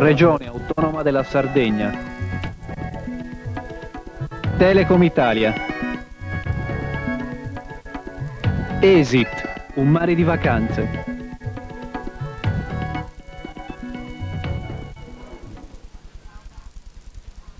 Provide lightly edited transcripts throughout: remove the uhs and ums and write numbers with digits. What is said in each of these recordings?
Regione Autonoma della Sardegna. Telecom Italia. Esit, un mare di vacanze.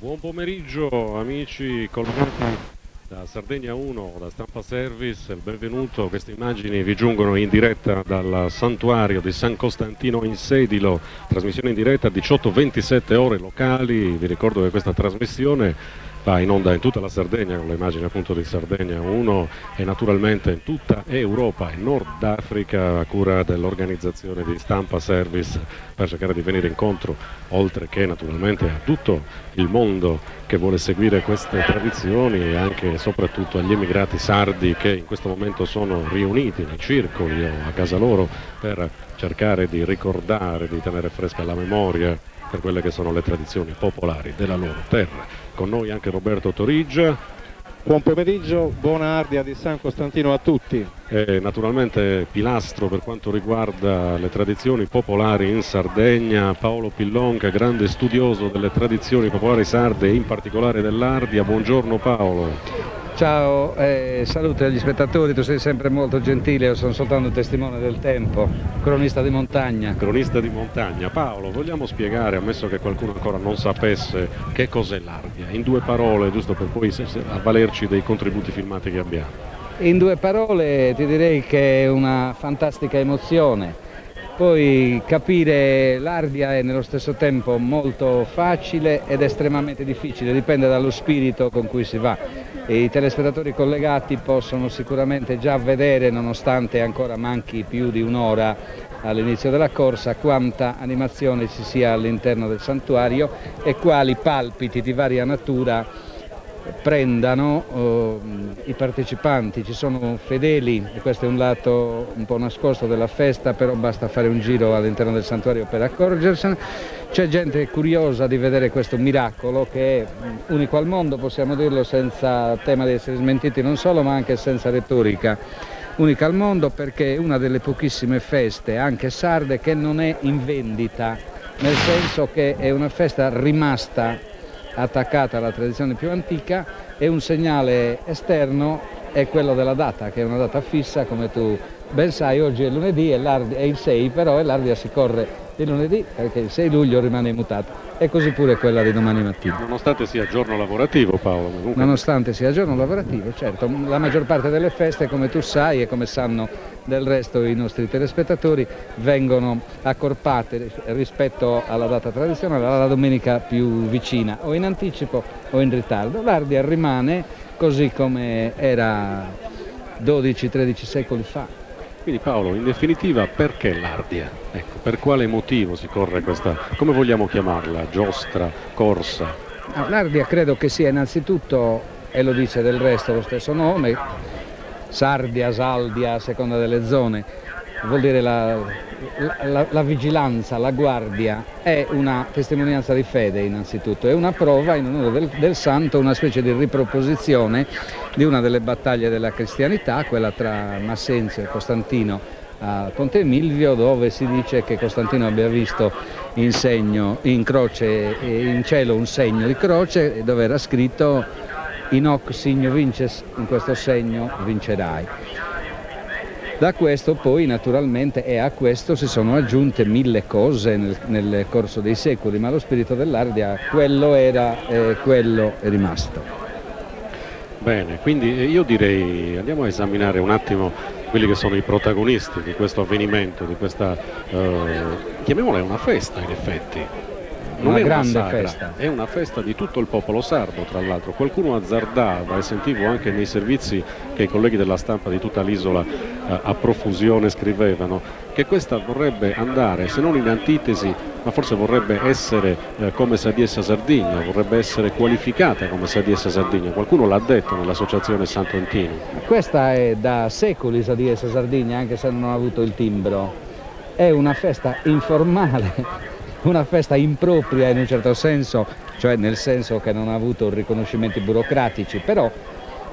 Buon pomeriggio amici collegati da Sardegna 1, da Stampa Service, benvenuto. Queste immagini vi giungono in diretta dal santuario di San Costantino in Sedilo, trasmissione in diretta a 18-27 ore locali. Vi ricordo che questa trasmissione va in onda in tutta la Sardegna con le immagini appunto di Sardegna 1 e naturalmente in tutta Europa e Nord Africa a cura dell'organizzazione di Stampa Service, per cercare di venire incontro oltre che naturalmente a tutto il mondo che vuole seguire queste tradizioni e anche e soprattutto agli emigrati sardi che in questo momento sono riuniti nei circoli o a casa loro per cercare di ricordare, di tenere fresca la memoria per quelle che sono le tradizioni popolari della loro terra. Con noi anche Roberto Toriggia. Buon pomeriggio, buona Ardia di San Costantino a tutti. E naturalmente pilastro per quanto riguarda le tradizioni popolari in Sardegna, Paolo Pillonca, grande studioso delle tradizioni popolari sarde e in particolare dell'Ardia. Buongiorno Paolo. Ciao, saluto agli spettatori, tu sei sempre molto gentile, io sono soltanto un testimone del tempo, cronista di montagna. Cronista di montagna. Paolo, vogliamo spiegare, ammesso che qualcuno ancora non sapesse, che cos'è l'Ardia? In due parole, giusto per poi avvalerci dei contributi filmati che abbiamo. In due parole ti direi che è una fantastica emozione. Poi capire l'Ardia è nello stesso tempo molto facile ed estremamente difficile, dipende dallo spirito con cui si va. E i telespettatori collegati possono sicuramente già vedere, nonostante ancora manchi più di un'ora all'inizio della corsa, quanta animazione ci sia all'interno del santuario e quali palpiti di varia natura prendano i partecipanti. Ci sono fedeli, e questo è un lato un po' nascosto della festa, però basta fare un giro all'interno del santuario per accorgersene. C'è gente curiosa di vedere questo miracolo che è unico al mondo, possiamo dirlo senza tema di essere smentiti non solo ma anche senza retorica. Unica al mondo perché è una delle pochissime feste, anche sarde, che non è in vendita, nel senso che è una festa rimasta attaccata alla tradizione più antica, e un segnale esterno è quello della data, che è una data fissa, come tu ben sai. Oggi è lunedì, è il 6 però, e l'Ardia si corre il lunedì perché il 6 luglio rimane immutato, e così pure quella di domani mattina. Nonostante sia giorno lavorativo, Paolo. Nonostante sia giorno lavorativo, certo, la maggior parte delle feste, come tu sai e come sanno del resto i nostri telespettatori, vengono accorpate rispetto alla data tradizionale, alla domenica più vicina, o in anticipo o in ritardo. L'Ardia rimane così come era 12-13 secoli fa. Quindi Paolo, in definitiva, perché l'Ardia? Ecco, per quale motivo si corre questa, come vogliamo chiamarla, giostra, corsa? L'Ardia credo che sia innanzitutto, e lo dice del resto lo stesso nome, Sardia, Saldia, a seconda delle zone, vuol dire la vigilanza, la guardia. È una testimonianza di fede innanzitutto, è una prova in onore del santo, una specie di riproposizione di una delle battaglie della cristianità, quella tra Massenzo e Costantino al Ponte Milvio, dove si dice che Costantino abbia visto in croce e in cielo un segno di croce, dove era scritto "In hoc signo vinces", in questo segno vincerai. Da questo poi naturalmente, e a questo si sono aggiunte mille cose nel corso dei secoli, ma lo spirito dell'Ardia quello era e quello è rimasto. Bene, quindi io direi andiamo a esaminare un attimo quelli che sono i protagonisti di questo avvenimento, di questa, chiamiamola una festa in effetti. Non una è grande una sagra, festa. è una festa di tutto il popolo sardo, tra l'altro. Qualcuno azzardava, e sentivo anche nei servizi che i colleghi della stampa di tutta l'isola a profusione scrivevano, che questa vorrebbe andare, se non in antitesi, ma forse vorrebbe essere come Sadiessa Sardegna, vorrebbe essere qualificata come Sadiessa Sardegna. Qualcuno l'ha detto nell'associazione Santo Antino. Questa è da secoli Sadiessa Sardegna, anche se non ha avuto il timbro. È una festa informale, una festa impropria in un certo senso, cioè nel senso che non ha avuto riconoscimenti burocratici, però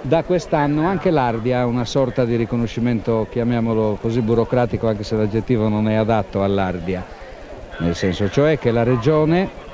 da quest'anno anche l'Ardia ha una sorta di riconoscimento, chiamiamolo così, burocratico, anche se l'aggettivo non è adatto all'Ardia. nel senso cioè che la regione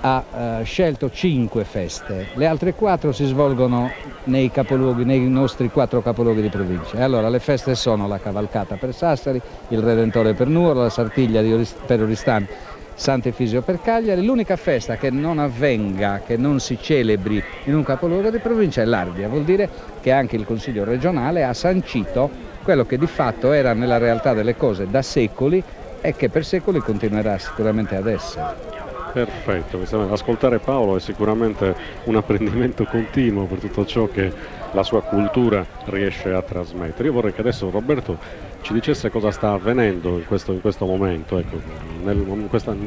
ha scelto 5 feste, le altre 4 si svolgono nei capoluoghi, nei nostri 4 capoluoghi di provincia. E allora le feste sono la cavalcata per Sassari, il Redentore per Nuoro, la Sartiglia per Oristano, Sant'Efisio per Cagliari. L'unica festa che non avvenga, che non si celebri in un capoluogo di provincia è l'Ardia. Vuol dire che anche il Consiglio regionale ha sancito quello che di fatto era nella realtà delle cose da secoli e che per secoli continuerà sicuramente ad essere. Perfetto, ascoltare Paolo è sicuramente un apprendimento continuo per tutto ciò che la sua cultura riesce a trasmettere. Io vorrei che adesso Roberto ci dicesse cosa sta avvenendo in questo momento, ecco, in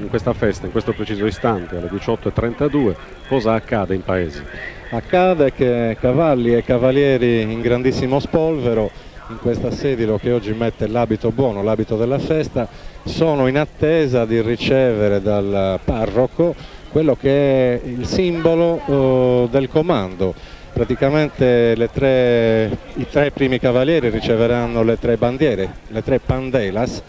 questa festa, in questo preciso istante, alle 18:32, cosa accade in paese? Accade che cavalli e cavalieri in grandissimo spolvero, in questa sedilo che oggi mette l'abito buono, l'abito della festa, sono in attesa di ricevere dal parroco quello che è il simbolo del comando. Praticamente i 3 primi cavalieri riceveranno le 3 bandiere, le 3 pandelas,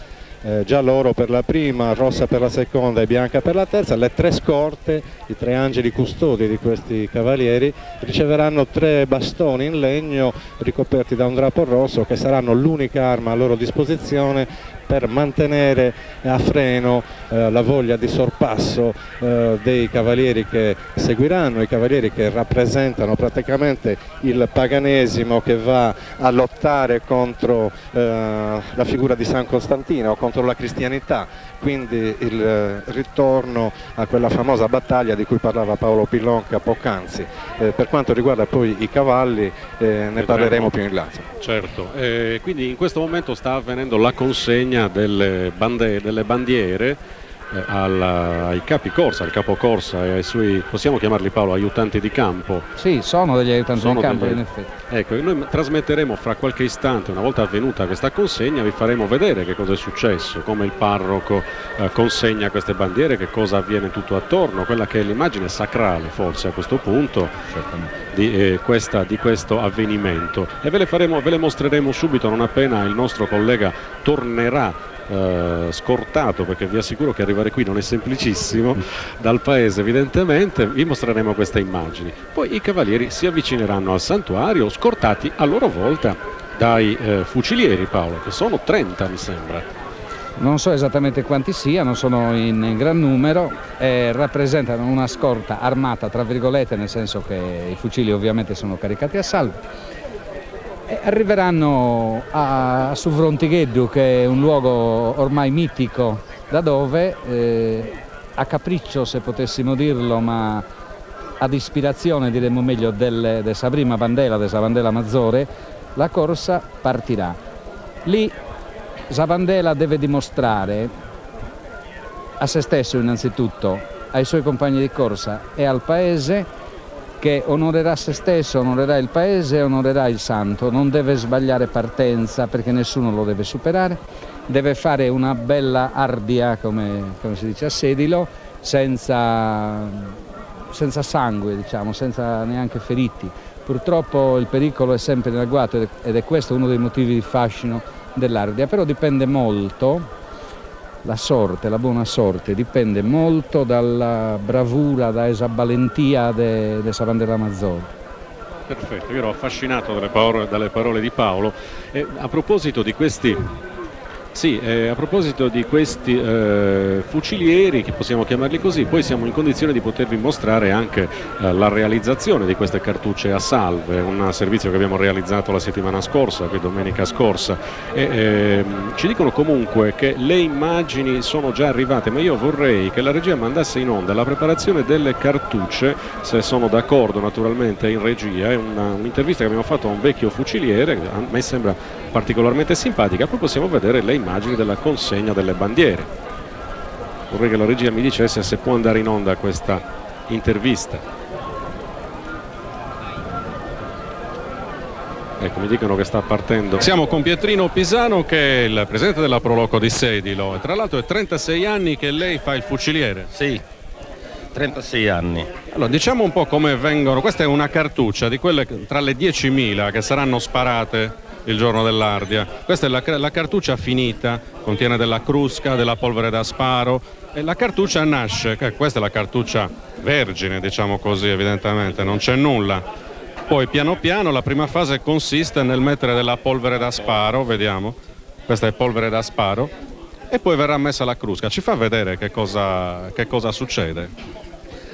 giallo-oro per la prima, rossa per la seconda e bianca per la terza. Le 3 scorte, i 3 angeli custodi di questi cavalieri, riceveranno 3 bastoni in legno ricoperti da un drappo rosso, che saranno l'unica arma a loro disposizione per mantenere a freno la voglia di sorpasso dei cavalieri che seguiranno, i cavalieri che rappresentano praticamente il paganesimo che va a lottare contro la figura di San Costantino, contro la cristianità, quindi il ritorno a quella famosa battaglia di cui parlava Paolo Pillonca poc'anzi. Per quanto riguarda poi i cavalli ne parleremo più in là. Certo, quindi in questo momento sta avvenendo la consegna delle bandiere ai capi corsa, al capo corsa e ai suoi, possiamo chiamarli Paolo, aiutanti di campo? Sì, sono degli aiutanti di campo in effetti. Ecco, noi trasmetteremo fra qualche istante, una volta avvenuta questa consegna, vi faremo vedere che cosa è successo, come il parroco consegna queste bandiere, che cosa avviene tutto attorno, quella che è l'immagine sacrale forse a questo punto di questo avvenimento, e ve le mostreremo subito non appena il nostro collega tornerà scortato, perché vi assicuro che arrivare qui non è semplicissimo, dal paese evidentemente. Vi mostreremo queste immagini, poi i cavalieri si avvicineranno al santuario scortati a loro volta dai fucilieri, Paolo, che sono 30 mi sembra. Non so esattamente quanti siano, sono in gran numero e rappresentano una scorta armata tra virgolette, nel senso che i fucili ovviamente sono caricati a salvo. E arriveranno a Suvrontigheddu, che è un luogo ormai mitico, da dove a capriccio, se potessimo dirlo, ma ad ispirazione diremmo meglio de sa prima bandela, de sa bandela maggiore, la corsa partirà. Lì Zabandela deve dimostrare a se stesso innanzitutto, ai suoi compagni di corsa e al paese, che onorerà se stesso, onorerà il paese, onorerà il santo. Non deve sbagliare partenza, perché nessuno lo deve superare, deve fare una bella ardia, come si dice a sedilo, senza sangue, diciamo, senza neanche feriti. Purtroppo il pericolo è sempre in agguato ed è questo uno dei motivi di fascino dell'Ardia, però dipende molto, la sorte, la buona sorte, dipende molto dalla bravura, da esa valentia de sa bandera maggiore. Perfetto, io ero affascinato dalle parole di Paolo. E a proposito di questi fucilieri, che possiamo chiamarli così, poi siamo in condizione di potervi mostrare anche la realizzazione di queste cartucce a salve, un servizio che abbiamo realizzato la settimana scorsa, qui domenica scorsa, e ci dicono comunque che le immagini sono già arrivate, ma io vorrei che la regia mandasse in onda la preparazione delle cartucce, se sono d'accordo naturalmente in regia. È un'intervista che abbiamo fatto a un vecchio fuciliere, che a me sembra particolarmente simpatica. Poi possiamo vedere le immagini della consegna delle bandiere. Vorrei che la regia mi dicesse se può andare in onda questa intervista. Ecco, mi dicono che sta partendo. Siamo con Pietrino Pisano, che è il presidente della Proloco di Sedilo, e tra l'altro è 36 anni che lei fa il fuciliere. Sì, 36 anni. Allora, diciamo un po' come vengono. Questa è una cartuccia di quelle tra le 10.000 che saranno sparate il giorno dell'Ardia. Questa è la cartuccia finita, contiene della crusca, della polvere da sparo, E la cartuccia nasce, questa è la cartuccia vergine, diciamo così, evidentemente, non c'è nulla. Poi piano piano la prima fase consiste nel mettere della polvere da sparo, vediamo, questa è polvere da sparo, e poi verrà messa la crusca. Ci fa vedere che cosa succede?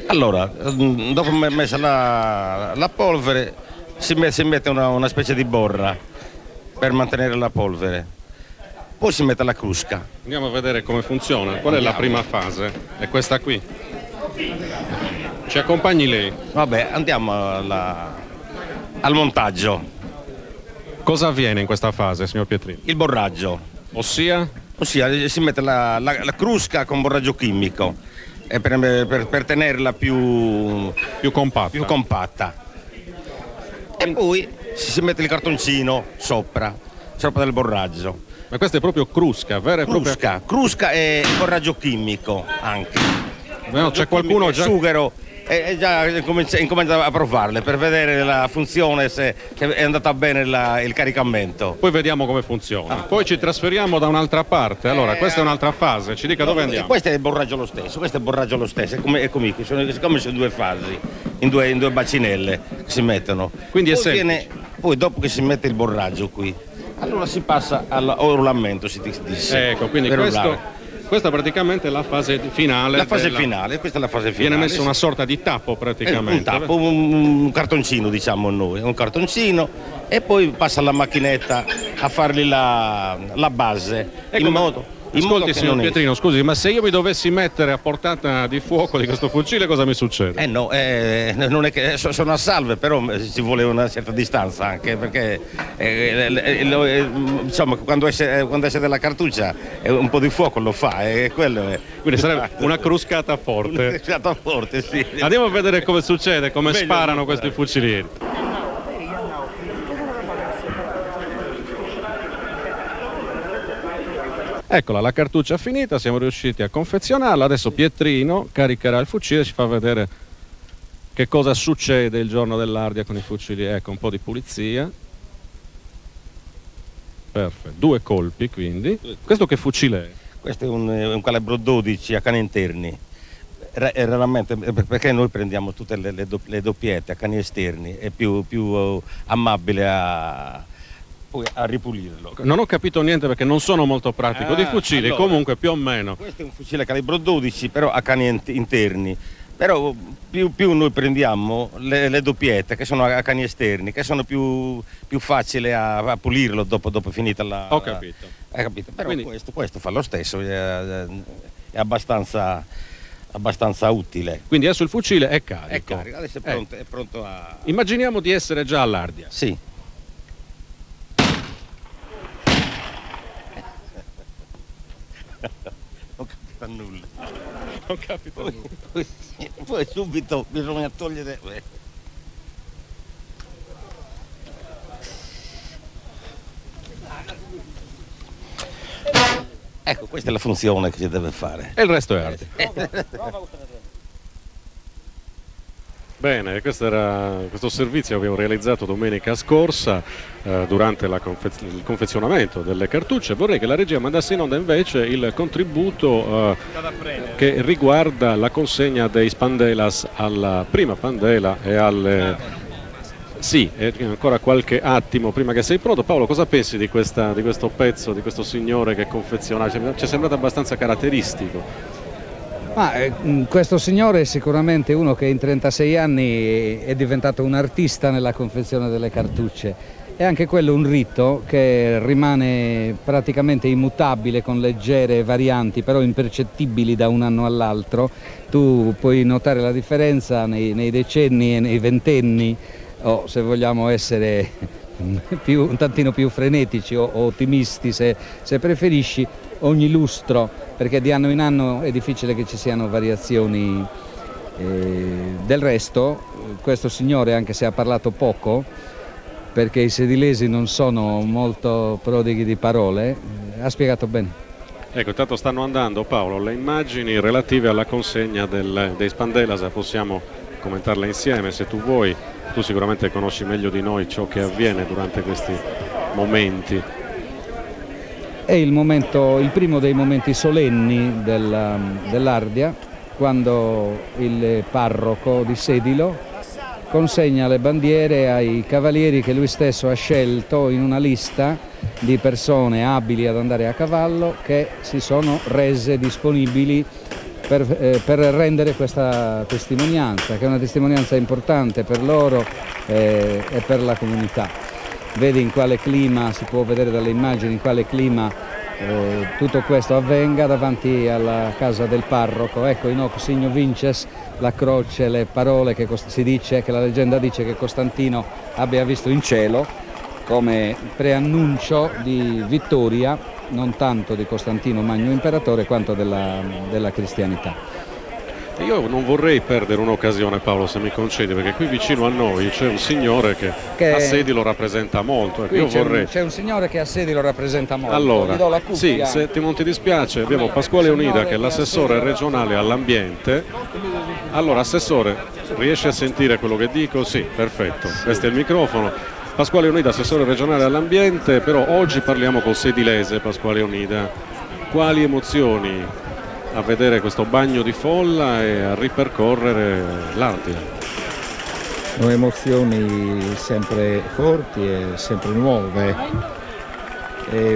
Allora, dopo messa la polvere, si mette una specie di borra per mantenere la polvere. Poi si mette la crusca. Andiamo a vedere come funziona. Qual è la prima fase? È questa qui. Ci accompagni lei? Vabbè, andiamo al montaggio, Cosa avviene in questa fase, signor Pietrini? il borraggio. Ossia? Ossia, si mette la crusca con borraggio chimico per tenerla più compatta. E poi si mette il cartoncino sopra del borraggio. Ma questa è proprio crusca, vera e propria. Crusca e borraggio chimico anche. No, c'è qualcuno già. Sughero e già incomincia a provarle per vedere la funzione, se è andata bene il caricamento. Poi vediamo come funziona. Poi ci trasferiamo da un'altra parte. Allora, questa è un'altra fase. Ci dica dove andiamo. Questo è il borraggio lo stesso, è come siccome sono due fasi, in due bacinelle che si mettono. Quindi è Poi semplice. Poi dopo che si mette il borraggio qui, allora si passa all'orlamento, si dice. Ecco, quindi per urlare. questa praticamente è la fase finale. La fase finale, questa è la fase finale. Viene messo una sorta di tappo praticamente. Un tappo, un cartoncino diciamo noi, un cartoncino, e poi passa la macchinetta a fargli la base, Ecco, in modo Ascolti, che signor non Pietrino, scusi, ma se io mi dovessi mettere a portata di fuoco di questo fucile, cosa mi succede? no, non è che sono a salve, però ci vuole una certa distanza anche, perché diciamo quando esce dalla cartuccia un po' di fuoco lo fa, e quello è. Quindi sarebbe una cruscata forte. Una cruscata forte, sì. Andiamo a vedere come succede, come Meglio sparano non questi fucilieri. Eccola, la cartuccia finita, siamo riusciti a confezionarla. Adesso Pietrino caricherà il fucile, ci fa vedere che cosa succede il giorno dell'Ardia con i fucili. Ecco, un po' di pulizia. Perfetto, 2 colpi quindi. Questo che fucile è? Questo è un calibro 12 a cani interni. Raramente, perché noi prendiamo tutte le doppiette a cani esterni, è più amabile poi a ripulirlo. Non ho capito niente perché non sono molto pratico di fucili, allora, comunque più o meno. Questo è un fucile calibro 12 però a cani interni, però più noi prendiamo le doppiette che sono a cani esterni, che sono più facili a pulirlo dopo finita la. Ho capito. Hai capito? Però Quindi, questo fa lo stesso, è abbastanza utile. quindi adesso il fucile è carico. È carico, adesso è pronto a. Immaginiamo di essere già all'Ardia. Sì. Non capita nulla. Non capito. Poi subito bisogna togliere. Ecco, questa è la funzione che si deve fare. E il resto è arte. Bene, questo servizio che abbiamo realizzato domenica scorsa durante il confezionamento delle cartucce. Vorrei che la regia mandasse in onda invece il contributo che riguarda la consegna dei spandelas alla prima pandela e alle. Sì, ancora qualche attimo prima che sei pronto. Paolo, cosa pensi di questo pezzo, di questo signore che confeziona? Ci è sembrato abbastanza caratteristico. Questo signore è sicuramente uno che in 36 anni è diventato un artista nella confezione delle cartucce. È anche quello un rito che rimane praticamente immutabile, con leggere varianti però impercettibili da un anno all'altro. Tu puoi notare la differenza nei decenni e nei ventenni, o se vogliamo essere un tantino più frenetici o ottimisti se preferisci, ogni lustro, perché di anno in anno è difficile che ci siano variazioni. Del resto questo signore, anche se ha parlato poco, perché i sedilesi non sono molto prodighi di parole, ha spiegato bene. Ecco, intanto stanno andando, Paolo, le immagini relative alla consegna dei spandelas, possiamo commentarle insieme se tu vuoi. Tu sicuramente conosci meglio di noi ciò che avviene durante questi momenti. È il primo dei momenti solenni dell'Ardia, quando il parroco di Sedilo consegna le bandiere ai cavalieri che lui stesso ha scelto in una lista di persone abili ad andare a cavallo, che si sono rese disponibili per rendere questa testimonianza, che è una testimonianza importante per loro e per la comunità. Vedi in quale clima, si può vedere dalle immagini in quale clima tutto questo avvenga davanti alla casa del parroco. Ecco, in hoc signo vinces, la croce, le parole che la leggenda dice che Costantino abbia visto in cielo, come preannuncio di vittoria non tanto di Costantino Magno Imperatore quanto della cristianità. Io non vorrei perdere un'occasione, Paolo, se mi concedi, perché qui vicino a noi c'è un signore che a Sedilo rappresenta molto. Io vorrei... C'è un signore che a Sedilo rappresenta molto. Allora, gli do la cuffia. sì, se non ti dispiace, abbiamo Pasquale Onida, che è l'assessore regionale all'ambiente. Allora, assessore, riesci a sentire quello che dico? Sì, perfetto. Questo è il microfono. Pasquale Onida, assessore regionale all'ambiente, però oggi parliamo col sedilese. Pasquale Onida, quali emozioni a vedere questo bagno di folla e a ripercorrere l'Ardia? Sono emozioni sempre forti e sempre nuove, è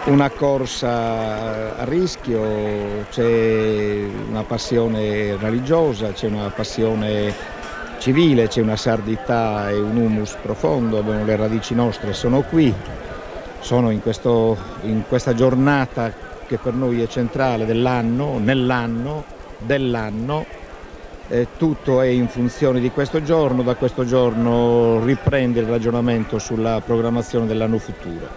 una corsa a rischio, c'è una passione religiosa, c'è una passione civile, c'è una sardità e un humus profondo, abbiamo le radici nostre, sono qui. Sono in questa giornata che per noi è centrale dell'anno, tutto è in funzione di questo giorno, da questo giorno riprende il ragionamento sulla programmazione dell'anno futuro.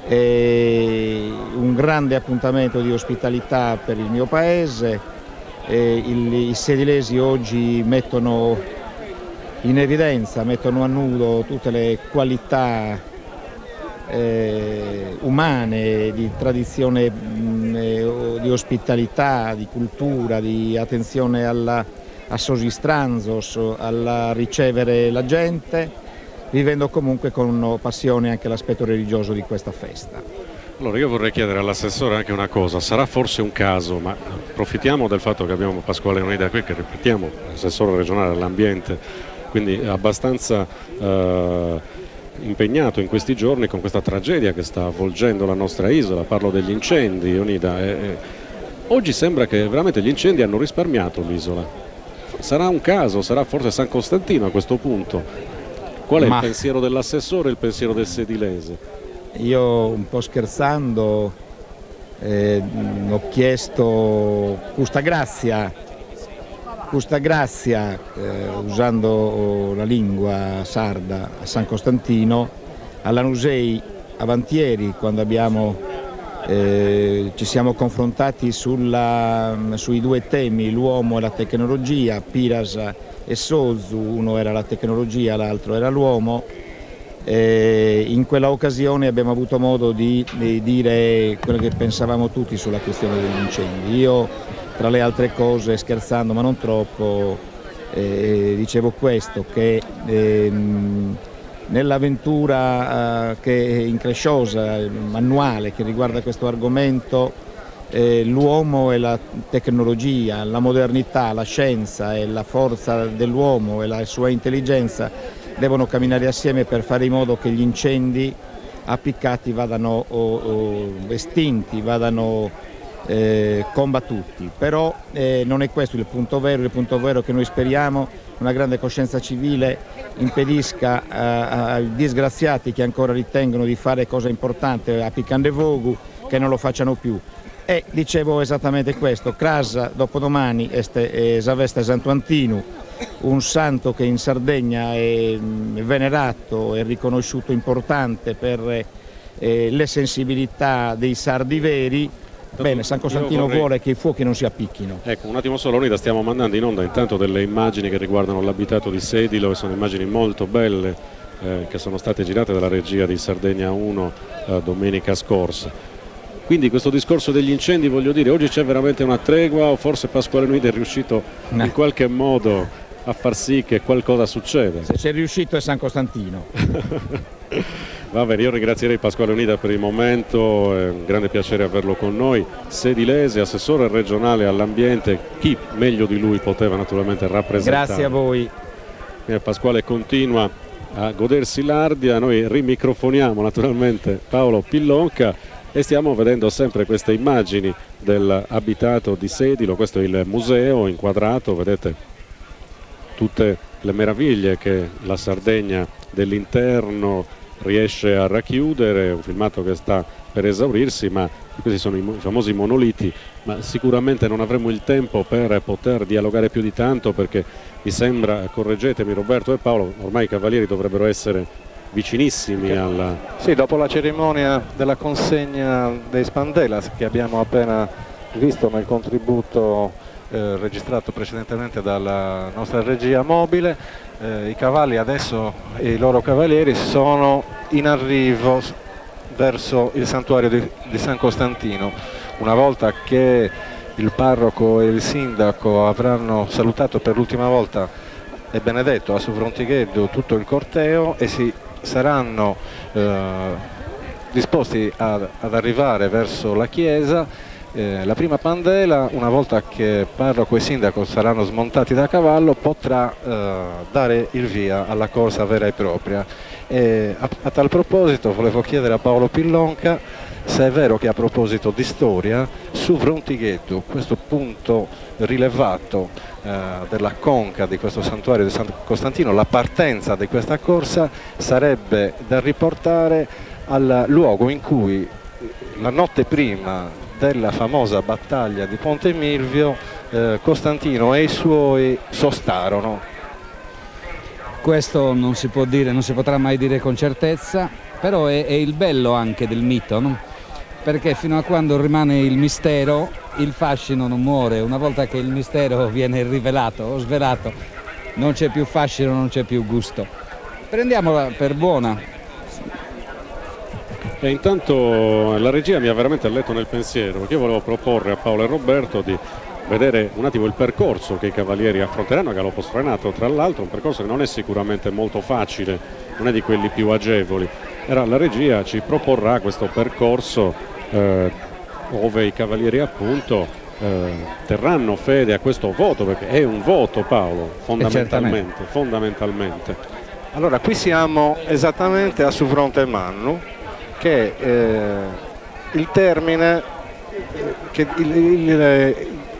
È un grande appuntamento di ospitalità per il mio paese, i sedilesi oggi mettono in evidenza, mettono a nudo tutte le qualità umane, di tradizione, di ospitalità, di cultura, di attenzione a sosistranzos, alla ricevere la gente, vivendo comunque con passione anche l'aspetto religioso di questa festa. Allora io vorrei chiedere all'assessore anche una cosa, sarà forse un caso, ma approfittiamo del fatto che abbiamo Pasquale Onida qui, che ripetiamo, assessore regionale all'ambiente, quindi abbastanza impegnato in questi giorni con questa tragedia che sta avvolgendo la nostra isola, parlo degli incendi, Onida. Oggi sembra che veramente gli incendi hanno risparmiato l'isola. Sarà un caso, sarà forse San Costantino a questo punto. Qual è il pensiero dell'assessore e il pensiero del sedilese? Io, un po' scherzando, ho chiesto questa grazia, usando la lingua sarda, a San Costantino, all'Anusei avantieri, quando ci siamo confrontati sui due temi, l'uomo e la tecnologia, Piras e Sozu, uno era la tecnologia, l'altro era l'uomo. In quella occasione abbiamo avuto modo di dire quello che pensavamo tutti sulla questione degli incendi. Io, tra le altre cose, scherzando ma non troppo, dicevo questo, che nell'avventura che è incresciosa, manuale, che riguarda questo argomento, l'uomo e la tecnologia, la modernità, la scienza e la forza dell'uomo e la sua intelligenza devono camminare assieme per fare in modo che gli incendi appiccati vadano estinti, vadano combattuti. Però non è questo il punto vero è che noi speriamo una grande coscienza civile impedisca ai disgraziati che ancora ritengono di fare cosa importante appiccando vogu che non lo facciano più. E dicevo esattamente questo, Crasa dopodomani Saveste Santo Antinu, un santo che in Sardegna è venerato e riconosciuto importante per le sensibilità dei sardi veri. Bene, San Costantino vuole che i fuochi non si appicchino. Ecco, un attimo solo, Onida, stiamo mandando in onda intanto delle immagini che riguardano l'abitato di Sedilo, e sono immagini molto belle che sono state girate dalla regia di Sardegna 1 domenica scorsa. Quindi questo discorso degli incendi, voglio dire, oggi c'è veramente una tregua, o forse Pasquale Onida è riuscito in qualche modo a far sì che qualcosa succeda. Se c'è riuscito è San Costantino. Va bene, io ringrazierei Pasquale Onida per il momento, è un grande piacere averlo con noi, sedilese, assessore regionale all'ambiente, chi meglio di lui poteva naturalmente rappresentare. Grazie a voi. Pasquale continua a godersi l'Ardia, noi rimicrofoniamo naturalmente Paolo Pillonca e stiamo vedendo sempre queste immagini dell'abitato di Sedilo. Questo è il museo inquadrato, vedete tutte le meraviglie che la Sardegna dell'interno riesce a racchiudere, un filmato che sta per esaurirsi, ma questi sono i famosi monoliti, ma sicuramente non avremo il tempo per poter dialogare più di tanto, perché mi sembra, correggetemi Roberto e Paolo, ormai i cavalieri dovrebbero essere vicinissimi alla... Sì, dopo la cerimonia della consegna dei Spandelas che abbiamo appena visto nel contributo registrato precedentemente dalla nostra regia mobile, i cavalli adesso e i loro cavalieri sono in arrivo verso il santuario di San Costantino. Una volta che il parroco e il sindaco avranno salutato per l'ultima volta e benedetto a Suvrontigheddu tutto il corteo e si saranno disposti ad arrivare verso la chiesa, la prima pandela, una volta che parroco e sindaco saranno smontati da cavallo, potrà dare il via alla corsa vera e propria. A tal proposito volevo chiedere a Paolo Pillonca se è vero che, a proposito di storia, Suvrontigheddu, questo punto rilevato della conca di questo santuario di San Costantino, la partenza di questa corsa sarebbe da riportare al luogo in cui la notte prima della famosa battaglia di Ponte Milvio Costantino e i suoi sostarono. Questo non si può dire, non si potrà mai dire con certezza, però è il bello anche del mito, no? Perché fino a quando rimane il mistero il fascino non muore. Una volta che il mistero viene rivelato o svelato non c'è più fascino, non c'è più gusto. Prendiamola per buona. E intanto la regia mi ha veramente letto nel pensiero, perché io volevo proporre a Paolo e Roberto di vedere un attimo il percorso che i cavalieri affronteranno a galoppo sfrenato, tra l'altro un percorso che non è sicuramente molto facile, non è di quelli più agevoli. La regia ci proporrà questo percorso dove i cavalieri appunto terranno fede a questo voto, perché è un voto, Paolo, fondamentalmente. Allora, qui siamo esattamente a Suvronte Mannu, che il termine, che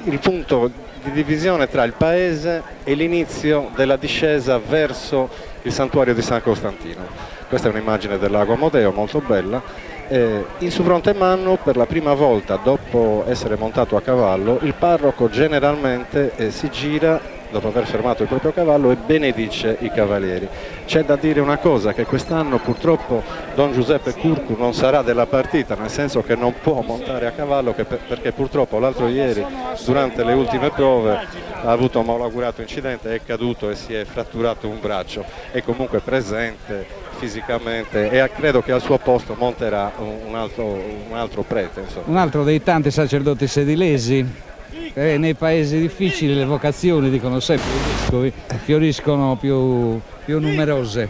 il punto di divisione tra il paese e l'inizio della discesa verso il santuario di San Costantino. Questa è un'immagine del lago Amodeo molto bella. In Suvronte Mannu, per la prima volta dopo essere montato a cavallo, il parroco generalmente si gira dopo aver fermato il proprio cavallo e benedice i cavalieri. C'è da dire una cosa, che quest'anno purtroppo Don Giuseppe Curcu non sarà della partita, nel senso che non può montare a cavallo perché purtroppo l'altro ieri durante le ultime prove ha avuto un malaugurato incidente, è caduto e si è fratturato un braccio. È comunque presente fisicamente e credo che al suo posto monterà un altro prete, insomma. Un altro dei tanti sacerdoti sedilesi. Nei paesi difficili le vocazioni, dicono sempre, fioriscono più numerose.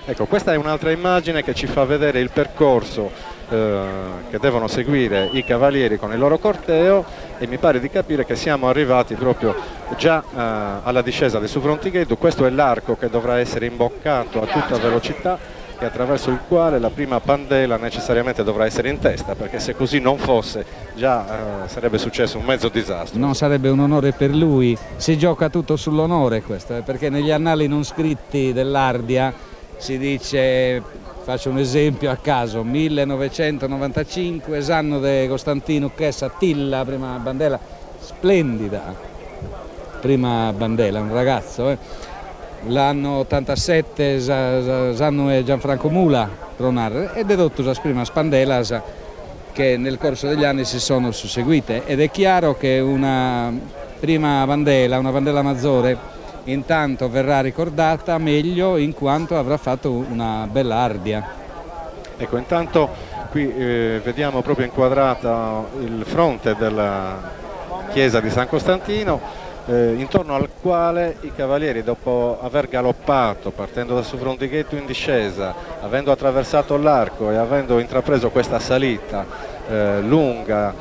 Ecco, questa è un'altra immagine che ci fa vedere il percorso che devono seguire i cavalieri con il loro corteo, e mi pare di capire che siamo arrivati proprio già alla discesa di Suvrontigheddu. Questo è l'arco che dovrà essere imboccato a tutta velocità e attraverso il quale la prima pandela necessariamente dovrà essere in testa, perché se così non fosse già sarebbe successo un mezzo disastro. Non sarebbe un onore per lui, si gioca tutto sull'onore questo, perché negli annali non scritti dell'Ardia si dice, faccio un esempio a caso, 1995, Sanno de Costantino che Attilla, prima bandela, splendida, prima bandela, un ragazzo. L'anno 87 Sanno e Gianfranco Mula tronare ed è dedotto la prima spandelas che nel corso degli anni si sono susseguite, ed è chiaro che una prima bandela, una bandela maggiore, intanto verrà ricordata meglio in quanto avrà fatto una bella Ardia. Ecco, intanto qui vediamo proprio inquadrata il fronte della chiesa di San Costantino. intorno al quale i cavalieri, dopo aver galoppato partendo da Sovrondighetto in discesa, avendo attraversato l'arco e avendo intrapreso questa salita lunga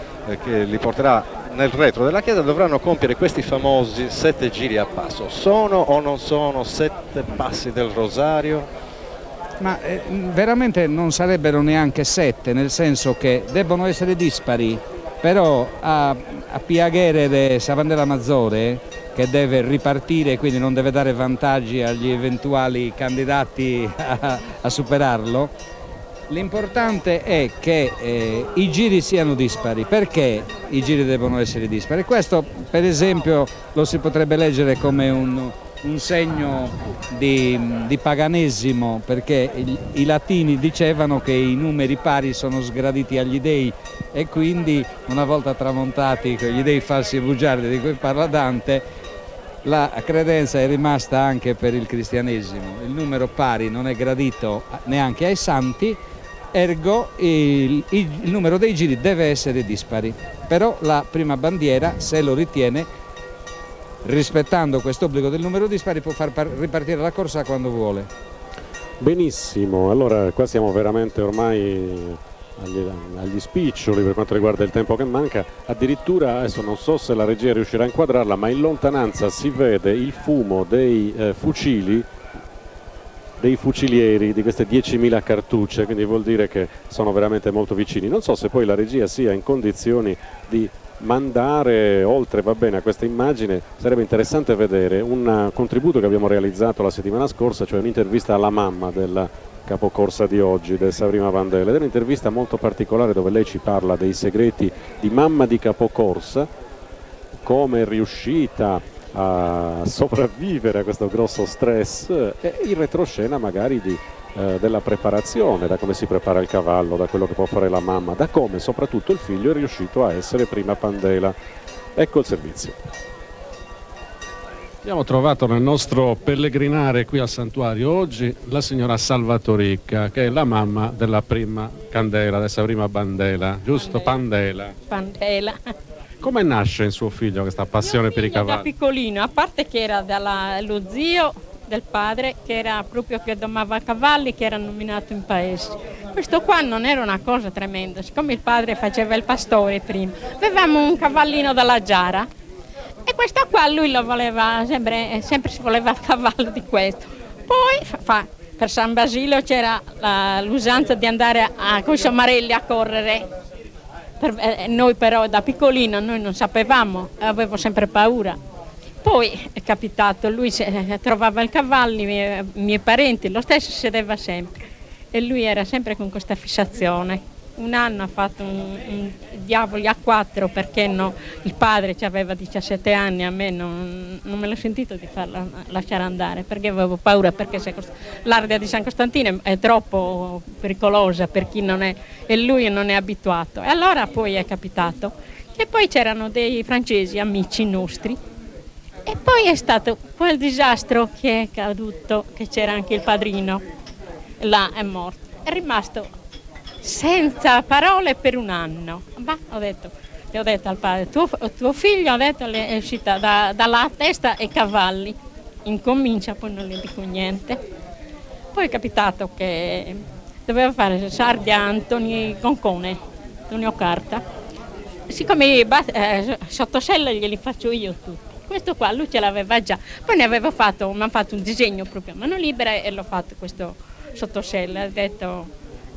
che li porterà nel retro della chiesa, dovranno compiere questi famosi 7 giri a passo. Sono o non sono 7 passi del rosario? Ma veramente non sarebbero neanche 7, nel senso che debbono essere dispari, però a Piaghere de Savandera Maggiore, che deve ripartire, quindi non deve dare vantaggi agli eventuali candidati a superarlo, l'importante è che i giri siano dispari. Perché i giri devono essere dispari? Questo per esempio lo si potrebbe leggere come un segno di paganesimo, perché i latini dicevano che i numeri pari sono sgraditi agli dei, e quindi una volta tramontati quegli dei falsi e bugiardi di cui parla Dante, la credenza è rimasta anche per il cristianesimo. Il numero pari non è gradito neanche ai santi, ergo il numero dei giri deve essere dispari. Però la prima bandiera, se lo ritiene, rispettando questo obbligo del numero dispari, può far ripartire la corsa quando vuole. Benissimo, allora qua siamo veramente ormai agli spiccioli per quanto riguarda il tempo che manca. Addirittura, adesso non so se la regia riuscirà a inquadrarla, ma in lontananza si vede il fumo dei fucili, dei fucilieri, di queste 10.000 cartucce, quindi vuol dire che sono veramente molto vicini. Non so se poi la regia sia in condizioni di mandare oltre, va bene, a questa immagine. Sarebbe interessante vedere un contributo che abbiamo realizzato la settimana scorsa, cioè un'intervista alla mamma del capocorsa di oggi, del Savrima Bandela, ed è un'intervista molto particolare dove lei ci parla dei segreti di mamma di capocorsa, come è riuscita a sopravvivere a questo grosso stress, e in retroscena magari della preparazione, da come si prepara il cavallo, da quello che può fare la mamma, da come soprattutto il figlio è riuscito a essere prima Pandela. Ecco il servizio. Abbiamo trovato nel nostro pellegrinare qui al santuario oggi la signora Salvatoricca, che è la mamma della prima candela, della prima Bandela, giusto? Pandela. Pandela. Come nasce in suo figlio questa passione per i Da cavalli? piccolino, a parte che era lo zio del padre, che era proprio che domava cavalli, che era nominato in paese. Questo qua non era una cosa tremenda, siccome il padre faceva il pastore prima, avevamo un cavallino dalla Giara, e questo qua lui lo voleva, sempre si voleva il cavallo di questo. Poi per San Basilio c'era l'usanza di andare con i somarelli a correre. Noi però da piccolino noi non sapevamo, avevo sempre paura. Poi è capitato, lui trovava i cavalli, i miei parenti, lo stesso sedeva sempre, e lui era sempre con questa fissazione. Un anno ha fatto un diavoli a 4 perché no, il padre aveva 17 anni, a me non me l'ho sentito di farla lasciare andare perché avevo paura, perché l'Ardia di San Costantino è troppo pericolosa per chi non è, e lui non è abituato. E allora poi è capitato che poi c'erano dei francesi amici nostri, e poi è stato quel disastro che è caduto, che c'era anche il padrino, là è morto, è rimasto senza parole per un anno. Ma le ho detto al padre, tuo figlio, è uscita dalla testa e cavalli, incomincia, poi non le dico niente. Poi è capitato che doveva fare Sardia Antoni Concone, Antonio Carta, siccome sottosella glieli faccio io tutti. Questo qua lui ce l'aveva già, poi mi ha fatto un disegno proprio a mano libera e l'ho fatto questo sottosella. Ha detto,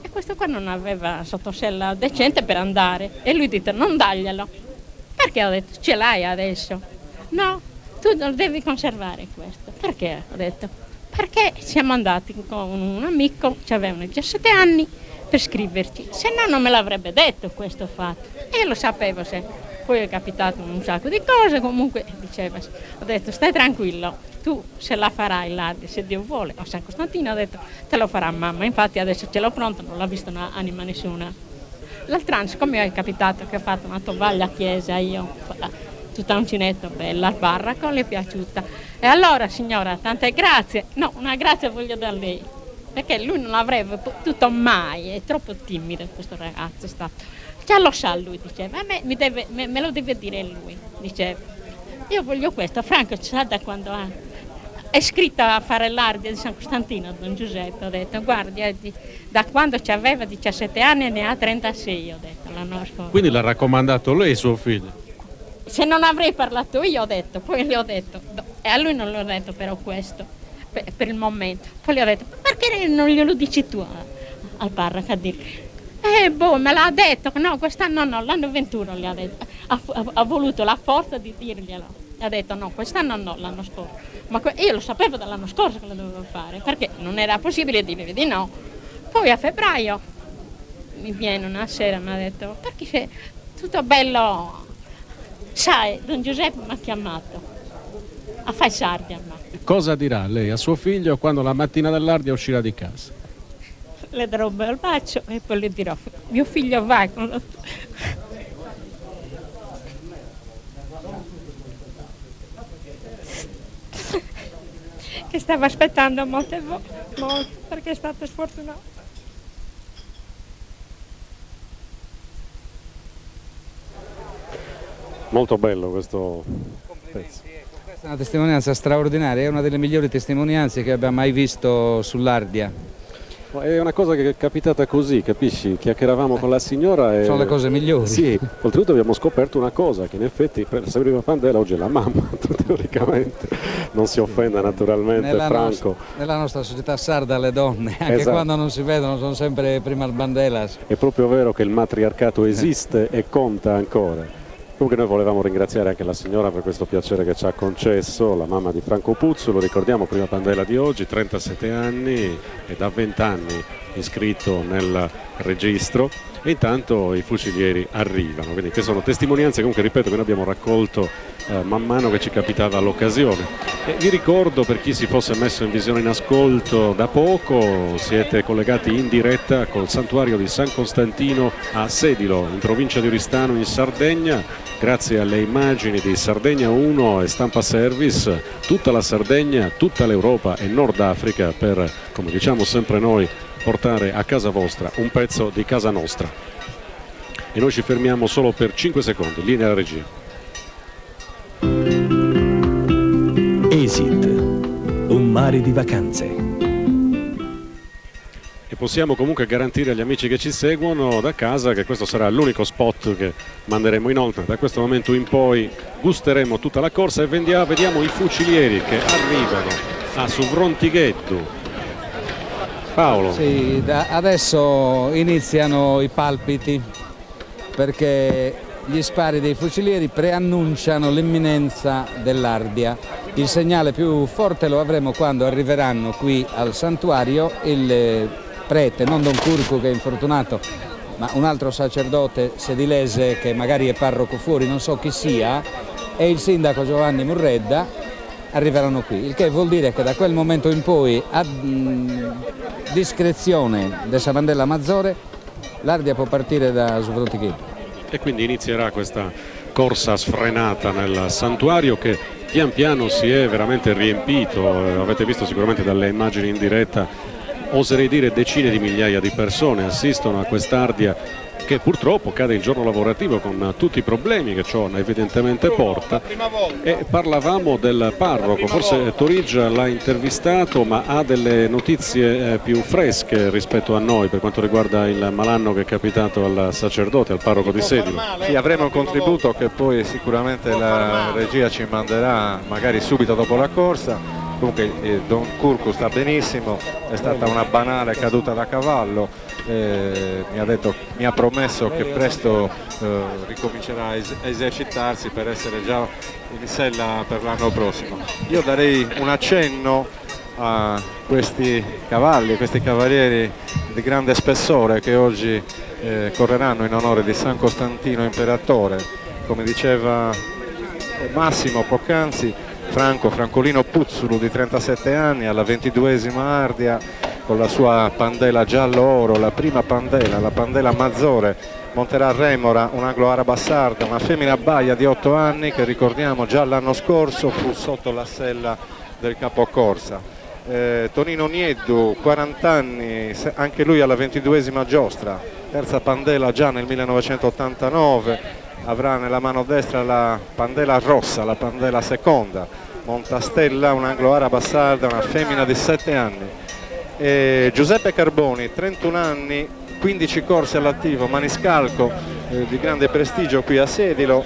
e questo qua non aveva sottosella decente per andare, e lui ha detto non daglielo, perché ho detto ce l'hai adesso, no, tu non devi conservare questo. Perché? Ho detto perché siamo andati con un amico, avevano 17 anni, per scriverci, se no non me l'avrebbe detto questo fatto, e io lo sapevo sempre. Poi è capitato un sacco di cose, comunque diceva, ho detto stai tranquillo, tu se la farai l'Ardia, se Dio vuole, o San Costantino, ho detto te lo farà mamma, infatti adesso ce l'ho pronto, non l'ha visto anima nessuna. L'altro anno, siccome è capitato che ho fatto una tovaglia a chiesa, io, tutta uncinetto bella, al barraco, le è piaciuta. E allora signora, tante grazie, no, una grazie voglio da lei, perché lui non avrebbe potuto mai, è troppo timido questo ragazzo, è stato. Già lo sa lui, diceva, a me me lo deve dire lui, diceva. io voglio questo. Franco sa da quando è iscritto a fare l'Ardia di San Costantino, Don Giuseppe, ho detto, guardi, da quando aveva 17 anni ne ha 36, ho detto, l'anno scorso. Quindi l'ha raccomandato lei, suo figlio? Se non avrei parlato io, ho detto, poi le ho detto, e a lui non l'ho detto però questo, per il momento. Poi le ho detto, perché non glielo dici tu al parroco a dirgli? Me l'ha detto, no, quest'anno no, l'anno 21 gli ha detto, ha voluto la forza di dirglielo. Ha detto no, quest'anno no, l'anno scorso. Ma io lo sapevo dall'anno scorso che lo dovevo fare, perché non era possibile dire di no. Poi a febbraio mi viene una sera e mi ha detto, perché sei tutto bello, sai, Don Giuseppe mi ha chiamato a fare Sardia. Cosa dirà lei a suo figlio quando la mattina dell'Ardia uscirà di casa? Le darò un bel bacio e poi le dirò, mio figlio va con lo... che stava aspettando molto, perché è stato sfortunato. Molto bello questo pezzo. Questa è una testimonianza straordinaria, è una delle migliori testimonianze che abbia mai visto sull'Ardia. È una cosa che è capitata così, capisci? Chiacchieravamo con la signora e... Sono le cose migliori. Sì, oltretutto abbiamo scoperto una cosa, che in effetti per la prima pandela oggi è la mamma, teoricamente. Non si offenda naturalmente Franco. Nella nostra società sarda le donne, anche esatto, quando non si vedono, sono sempre prima al bandelas. È proprio vero che il matriarcato esiste e conta ancora. Comunque noi volevamo ringraziare anche la signora per questo piacere che ci ha concesso, la mamma di Franco Puzzo, lo ricordiamo, prima pandela di oggi, 37 anni e da 20 anni iscritto nel registro, e intanto i fucilieri arrivano, quindi che sono testimonianze comunque, ripeto, che noi abbiamo raccolto man mano che ci capitava l'occasione. E vi ricordo, per chi si fosse messo in visione in ascolto da poco, siete collegati in diretta col santuario di San Costantino a Sedilo, in provincia di Oristano, in Sardegna. Grazie alle immagini di Sardegna 1 e Stampa Service, tutta la Sardegna, tutta l'Europa e Nord Africa per, come diciamo sempre noi, portare a casa vostra un pezzo di casa nostra. E noi ci fermiamo solo per 5 secondi, linea alla regia. Exit, un mare di vacanze. E possiamo comunque garantire agli amici che ci seguono da casa che questo sarà l'unico spot che manderemo in onda. Da questo momento in poi gusteremo tutta la corsa e vediamo i fucilieri che arrivano a Suvrontighetto. Paolo. Sì, adesso iniziano i palpiti, perché gli spari dei fucilieri preannunciano l'imminenza dell'Ardia. Il segnale più forte lo avremo quando arriveranno qui al santuario il prete, non Don Curcu che è infortunato, ma un altro sacerdote sedilese che magari è parroco fuori, non so chi sia, e il sindaco Giovanni Murredda arriveranno qui, il che vuol dire che da quel momento in poi, a discrezione di Samandella Maggiore, l'Ardia può partire da Suvrontighetto. E quindi inizierà questa corsa sfrenata nel santuario che pian piano si è veramente riempito. Avete visto sicuramente dalle immagini in diretta, oserei dire decine di migliaia di persone assistono a quest'Ardia che purtroppo cade il giorno lavorativo con tutti i problemi che ciò evidentemente porta. E parlavamo del parroco, forse Torrigia l'ha intervistato, ma ha delle notizie più fresche rispetto a noi per quanto riguarda il malanno che è capitato al sacerdote, al parroco di Sedilo. Sì, avremo un contributo che poi sicuramente la regia ci manderà magari subito dopo la corsa. Comunque Don Curcu sta benissimo, è stata una banale caduta da cavallo, mi ha promesso che presto ricomincerà a esercitarsi per essere già in sella per l'anno prossimo. Io darei un accenno a questi cavalli, questi cavalieri di grande spessore che oggi correranno in onore di San Costantino Imperatore. Come diceva Massimo poc'anzi, Francolino Puzzulu di 37 anni alla 22esima Ardia con la sua pandela giallo-oro, la prima pandela, la pandela Maggiore, monterà Remora, un anglo-araba sarda, una femmina baia di 8 anni che ricordiamo già l'anno scorso fu sotto la sella del capocorsa. Tonino Nieddu, 40 anni, anche lui alla 22esima giostra, terza pandela già nel 1989, avrà nella mano destra la pandela rossa, la pandela seconda. Montastella, un anglo-araba sarda, una femmina di 7 anni. E Giuseppe Carboni, 31 anni, 15 corse all'attivo, maniscalco di grande prestigio qui a Sedilo,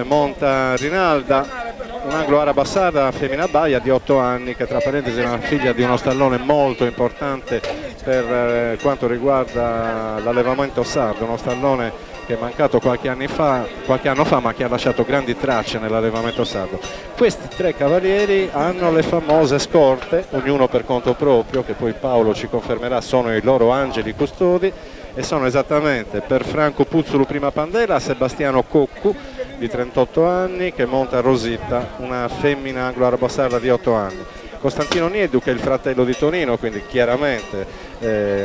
monta Rinalda, un anglo-araba sarda, femmina baia di 8 anni, che tra parentesi è una figlia di uno stallone molto importante per quanto riguarda l'allevamento sardo, uno stallone che è mancato qualche anno fa, ma che ha lasciato grandi tracce nell'allevamento sardo. Questi 3 cavalieri hanno le famose scorte, ognuno per conto proprio, che poi Paolo ci confermerà sono i loro angeli custodi, e sono esattamente per Franco Puzzulu prima pandela, Sebastiano Coccu di 38 anni che monta Rosita, una femmina anglo-araba sarda di 8 anni. Costantino Niedu, che è il fratello di Tonino, quindi chiaramente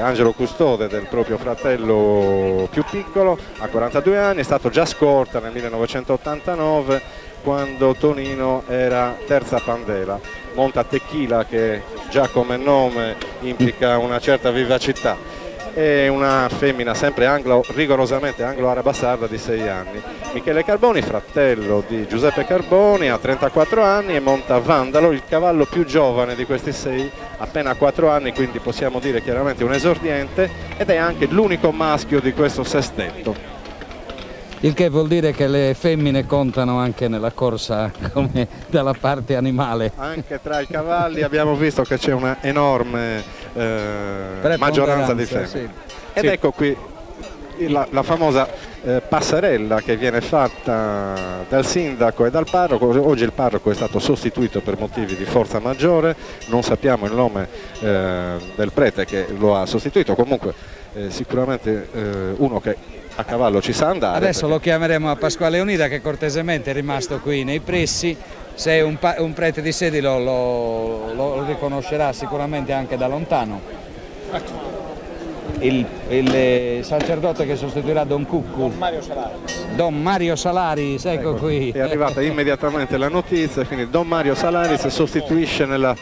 angelo custode del proprio fratello più piccolo, ha 42 anni, è stato già scorta nel 1989 quando Tonino era terza pandela. Monta Tequila, che già come nome implica una certa vivacità, e una femmina sempre rigorosamente anglo-araba sarda di 6 anni. Michele Carboni, fratello di Giuseppe Carboni, ha 34 anni e monta Vandalo, il cavallo più giovane di questi 6, appena 4 anni, quindi possiamo dire chiaramente un esordiente, ed è anche l'unico maschio di questo sestetto. Il che vuol dire che le femmine contano anche nella corsa come dalla parte animale. Anche tra i cavalli abbiamo visto che c'è una enorme maggioranza di femmine. Sì. Ed ecco qui la famosa passerella che viene fatta dal sindaco e dal parroco. Oggi il parroco è stato sostituito per motivi di forza maggiore, non sappiamo il nome del prete che lo ha sostituito, comunque sicuramente uno che a cavallo ci sa andare. Adesso lo chiameremo a Pasquale Unida, che cortesemente è rimasto qui nei pressi. Se è un prete di Sedilo lo riconoscerà sicuramente anche da lontano. Il sacerdote che sostituirà Don Cuccu, Don Mario Salaris, ecco qui. È arrivata immediatamente la notizia, quindi Don Mario Salaris sostituisce nella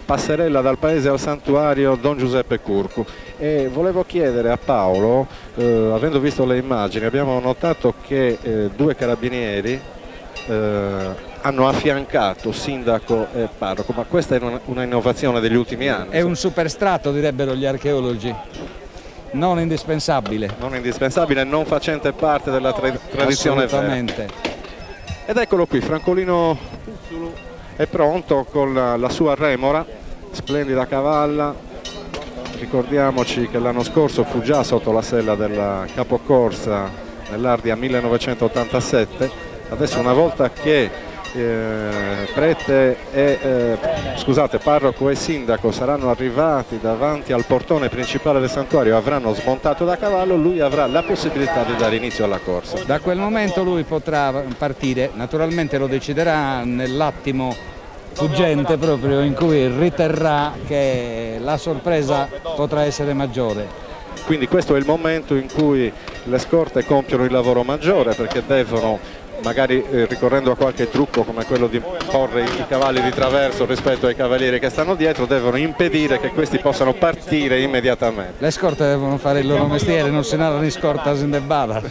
passerella dal paese al santuario Don Giuseppe Curcu. E volevo chiedere a Paolo, avendo visto le immagini, abbiamo notato che 2 carabinieri hanno affiancato sindaco e parroco, ma questa è una innovazione degli ultimi anni. È un superstrato, direbbero gli archeologi, non indispensabile. Non indispensabile, non facente parte della tradizione. Assolutamente. Ed eccolo qui, Francolino Puzzulu è pronto con la sua remora, splendida cavalla. Ricordiamoci che l'anno scorso fu già sotto la sella della capocorsa nell'Ardia 1987. Adesso, una volta che prete e parroco e sindaco saranno arrivati davanti al portone principale del santuario, avranno smontato da cavallo, lui avrà la possibilità di dare inizio alla corsa. Da quel momento lui potrà partire, naturalmente lo deciderà nell'attimo fuggente proprio in cui riterrà che la sorpresa potrà essere maggiore. Quindi questo è il momento in cui le scorte compiono il lavoro maggiore, perché devono, magari ricorrendo a qualche trucco come quello di porre i cavalli di traverso rispetto ai cavalieri che stanno dietro, devono impedire che questi possano partire immediatamente. Le scorte devono fare il loro mestiere, non se ne scortas in the badas.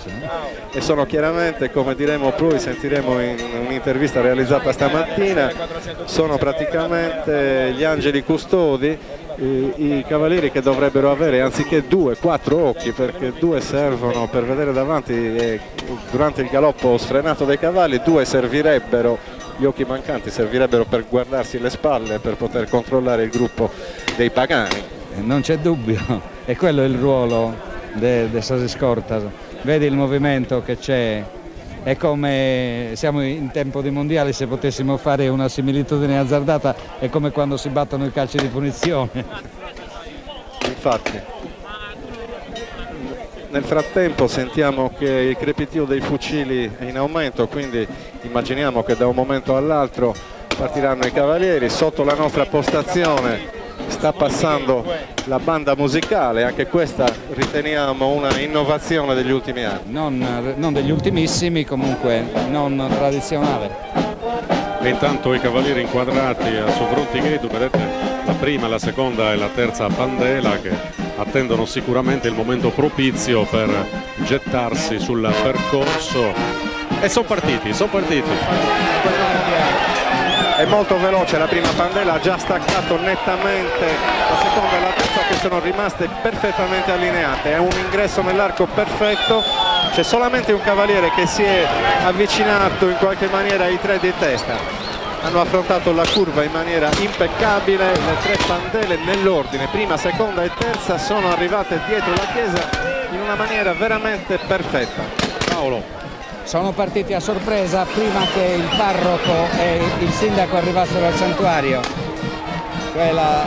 E sono chiaramente, come diremo poi, sentiremo in un'intervista realizzata stamattina, sono praticamente gli angeli custodi, i cavalieri che dovrebbero avere anziché 2, 4 occhi, perché 2 servono per vedere davanti e durante il galoppo sfrenato dei cavalli, 2 servirebbero, gli occhi mancanti servirebbero per guardarsi le spalle, per poter controllare il gruppo dei pagani. Non c'è dubbio, e quello è il ruolo de Sas Scortas. Vedi il movimento che c'è, è come siamo in tempo di mondiali, se potessimo fare una similitudine azzardata è come quando si battono i calci di punizione. Infatti, nel frattempo sentiamo che il crepitio dei fucili è in aumento, quindi immaginiamo che da un momento all'altro partiranno i cavalieri. Sotto la nostra postazione sta passando la banda musicale, anche questa riteniamo una innovazione degli ultimi anni. Non degli ultimissimi, comunque non tradizionale. E intanto i cavalieri inquadrati a Sovrontighedu, vedete la prima, la seconda e la terza pandela che attendono sicuramente il momento propizio per gettarsi sul percorso E sono partiti. È molto veloce la prima pandela, ha già staccato nettamente la seconda e la terza, che sono rimaste perfettamente allineate. È un ingresso nell'arco perfetto, c'è solamente un cavaliere che si è avvicinato in qualche maniera ai tre di testa. Hanno affrontato la curva in maniera impeccabile, le tre pandele nell'ordine, prima, seconda e terza, sono arrivate dietro la chiesa in una maniera veramente perfetta. Paolo. Sono partiti a sorpresa prima che il parroco e il sindaco arrivassero al santuario. Cioè la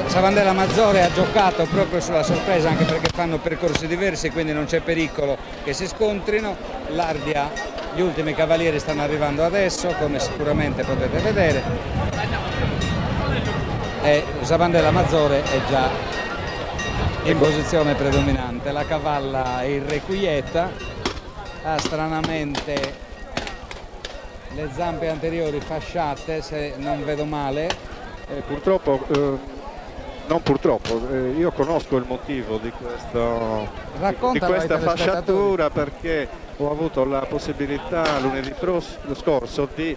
Savandela Maggiore ha giocato proprio sulla sorpresa, anche perché fanno percorsi diversi, quindi non c'è pericolo che si scontrino. L'Ardia, gli ultimi cavalieri stanno arrivando adesso, come sicuramente potete vedere. E Savandela Maggiore è già in posizione predominante. La cavalla è irrequieta. Ha stranamente le zampe anteriori fasciate, se non vedo male. Purtroppo, io conosco il motivo di questa fasciatura, perché ho avuto la possibilità lunedì scorso di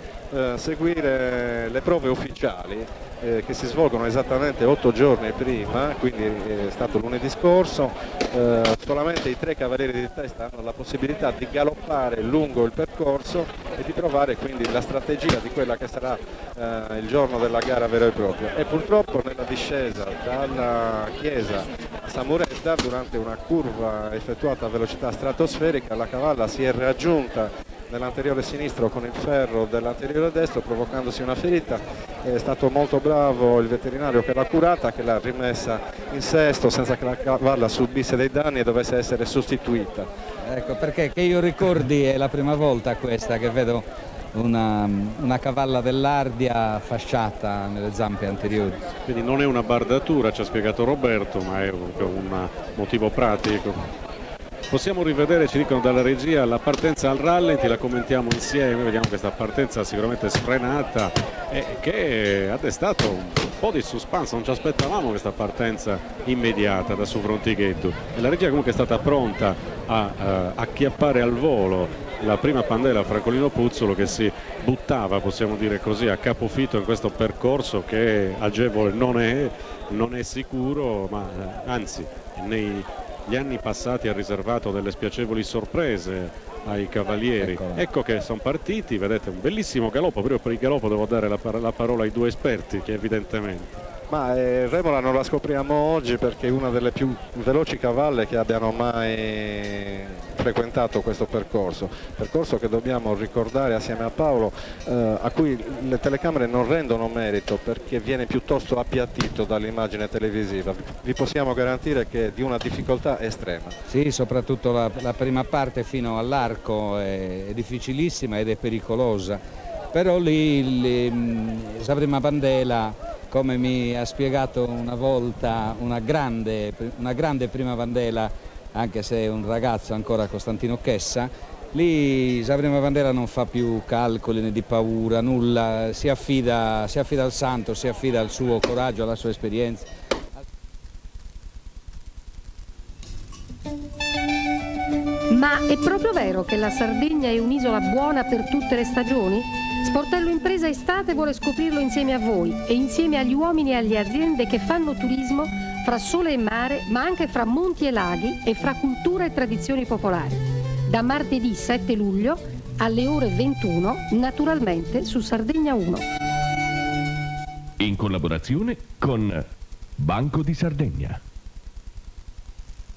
seguire le prove ufficiali che si svolgono esattamente 8 giorni prima, quindi è stato lunedì scorso. Solamente i tre cavalieri di testa hanno la possibilità di galoppare lungo il percorso e di provare quindi la strategia di quella che sarà il giorno della gara vero e proprio. E purtroppo nella discesa dalla chiesa a Samuredda, durante una curva effettuata a velocità stratosferica, la cavalla si è raggiunta nell'anteriore sinistro con il ferro dell'anteriore destro, provocandosi una ferita. È stato molto bravo il veterinario che l'ha curata, che l'ha rimessa in sesto senza che la cavalla subisse dei danni e dovesse essere sostituita. Ecco, perché che io ricordi è la prima volta questa che vedo una cavalla dell'Ardia fasciata nelle zampe anteriori. Quindi non è una bardatura, ci ha spiegato Roberto, ma è un motivo pratico. Possiamo rivedere, ci dicono dalla regia, la partenza al rallenti, la commentiamo insieme, vediamo questa partenza sicuramente sfrenata e che ha destato un po' di suspense, non ci aspettavamo questa partenza immediata da su Frontighetto, e la regia comunque è stata pronta a acchiappare al volo la prima pandela Francolino Puzzolo, che si buttava, possiamo dire così, a capofitto in questo percorso che agevole non è sicuro, ma anzi negli anni passati ha riservato delle spiacevoli sorprese ai cavalieri. Ecco che sono partiti, vedete un bellissimo galoppo. Proprio per il galoppo devo dare la parola ai due esperti, che evidentemente Ma Remola non la scopriamo oggi perché è una delle più veloci cavalle che abbiano mai frequentato questo percorso che dobbiamo ricordare assieme a Paolo, a cui le telecamere non rendono merito perché viene piuttosto appiattito dall'immagine televisiva. Vi possiamo garantire che è di una difficoltà estrema. Sì, soprattutto la prima parte fino all'arco è difficilissima ed è pericolosa, però lì la prima pandela, come mi ha spiegato una volta una grande prima pandela, anche se è un ragazzo ancora, Costantino Chessa, lì la prima pandela non fa più calcoli né di paura, nulla, si affida al santo, si affida al suo coraggio, alla sua esperienza. Ma è proprio vero che la Sardegna è un'isola buona per tutte le stagioni? Sportello Impresa Estate vuole scoprirlo insieme a voi e insieme agli uomini e alle aziende che fanno turismo fra sole e mare, ma anche fra monti e laghi e fra cultura e tradizioni popolari. Da martedì 7 luglio alle ore 21, naturalmente su Sardegna 1. In collaborazione con Banco di Sardegna.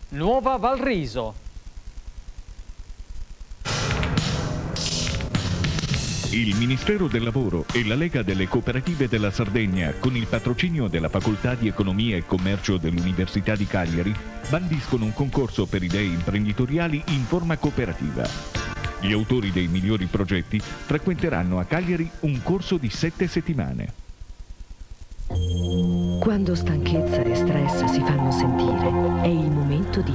Nuova Valriso. Il Ministero del Lavoro e la Lega delle Cooperative della Sardegna, con il patrocinio della Facoltà di Economia e Commercio dell'Università di Cagliari, bandiscono un concorso per idee imprenditoriali in forma cooperativa. Gli autori dei migliori progetti frequenteranno a Cagliari un corso di 7 settimane. Quando stanchezza e stress si fanno sentire, è il momento di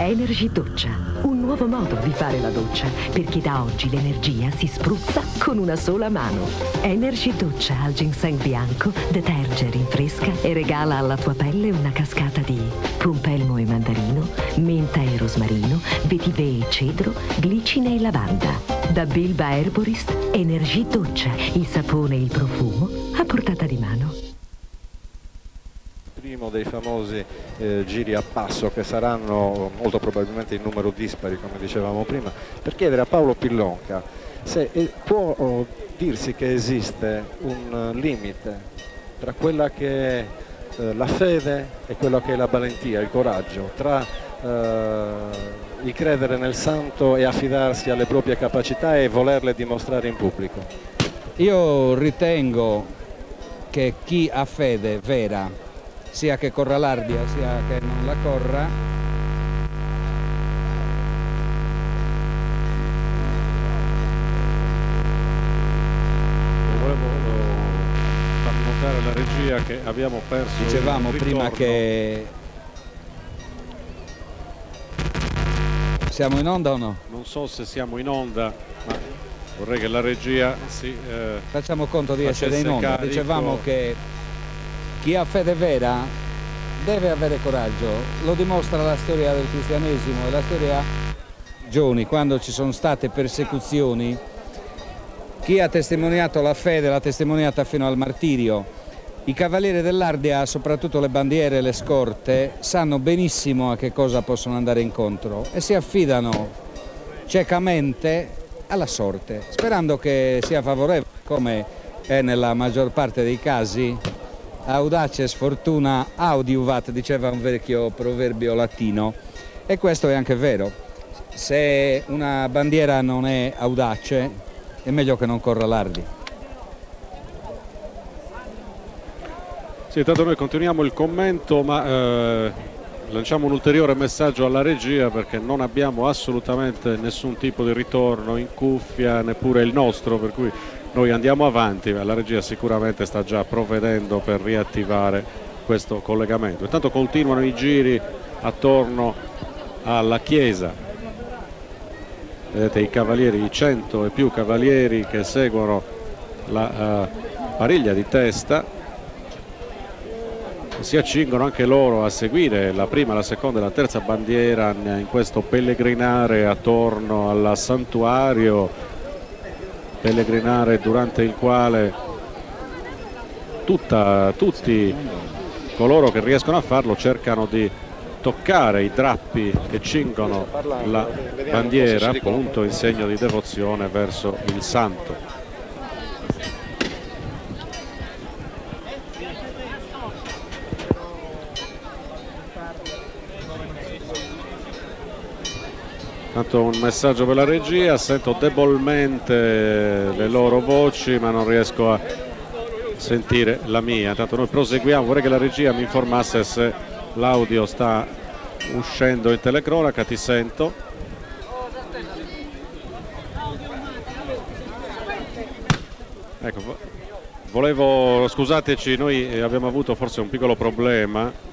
Energy Doccia, un nuovo modo di fare la doccia, perché da oggi l'energia si spruzza con una sola mano. Energy Doccia al ginseng bianco deterge, rinfresca e regala alla tua pelle una cascata di pompelmo e mandarino, menta e rosmarino, vetiver e cedro, glicine e lavanda. Da Bilba Herborist, Energy Doccia, il sapone e il profumo a portata di mano. Primo dei famosi giri a passo, che saranno molto probabilmente in numero dispari, come dicevamo prima, per chiedere a Paolo Pillonca se può dirsi che esiste un limite tra quella che è la fede e quello che è la valentia, il coraggio, tra il credere nel santo e affidarsi alle proprie capacità e volerle dimostrare in pubblico. Io ritengo che chi ha fede vera, sia che corra l'Ardia sia che non la corra, volevo far notare alla regia che abbiamo perso. Dicevamo prima che siamo in onda o no? Non so se siamo in onda, ma vorrei che la regia si facciamo conto di essere facesse in onda. carico. Dicevamo che chi ha fede vera deve avere coraggio, lo dimostra la storia del cristianesimo e la storia giorni, quando ci sono state persecuzioni. Chi ha testimoniato la fede l'ha testimoniata fino al martirio. I cavalieri dell'Ardia, soprattutto le bandiere e le scorte, sanno benissimo a che cosa possono andare incontro e si affidano ciecamente alla sorte, sperando che sia favorevole, come è nella maggior parte dei casi. Audaces fortuna audiuvat, diceva un vecchio proverbio latino, e questo è anche vero. Se una bandiera non è audace è meglio che non corra l'Ardi. Sì, intanto noi continuiamo il commento, ma lanciamo un ulteriore messaggio alla regia, perché non abbiamo assolutamente nessun tipo di ritorno in cuffia, neppure il nostro, per cui noi andiamo avanti, la regia sicuramente sta già provvedendo per riattivare questo collegamento. Intanto continuano i giri attorno alla chiesa. Vedete i cavalieri, i 100 e più cavalieri che seguono la pariglia di testa. Si accingono anche loro a seguire la prima, la seconda e la terza bandiera in questo pellegrinare attorno al santuario. Pellegrinare durante il quale tutti coloro che riescono a farlo cercano di toccare i drappi che cingono la bandiera, appunto in segno di devozione verso il santo. Tanto un messaggio per la regia, sento debolmente le loro voci ma non riesco a sentire la mia. Tanto noi proseguiamo, vorrei che la regia mi informasse se l'audio sta uscendo in telecronaca. Ti sento. Ecco, scusateci, noi abbiamo avuto forse un piccolo problema.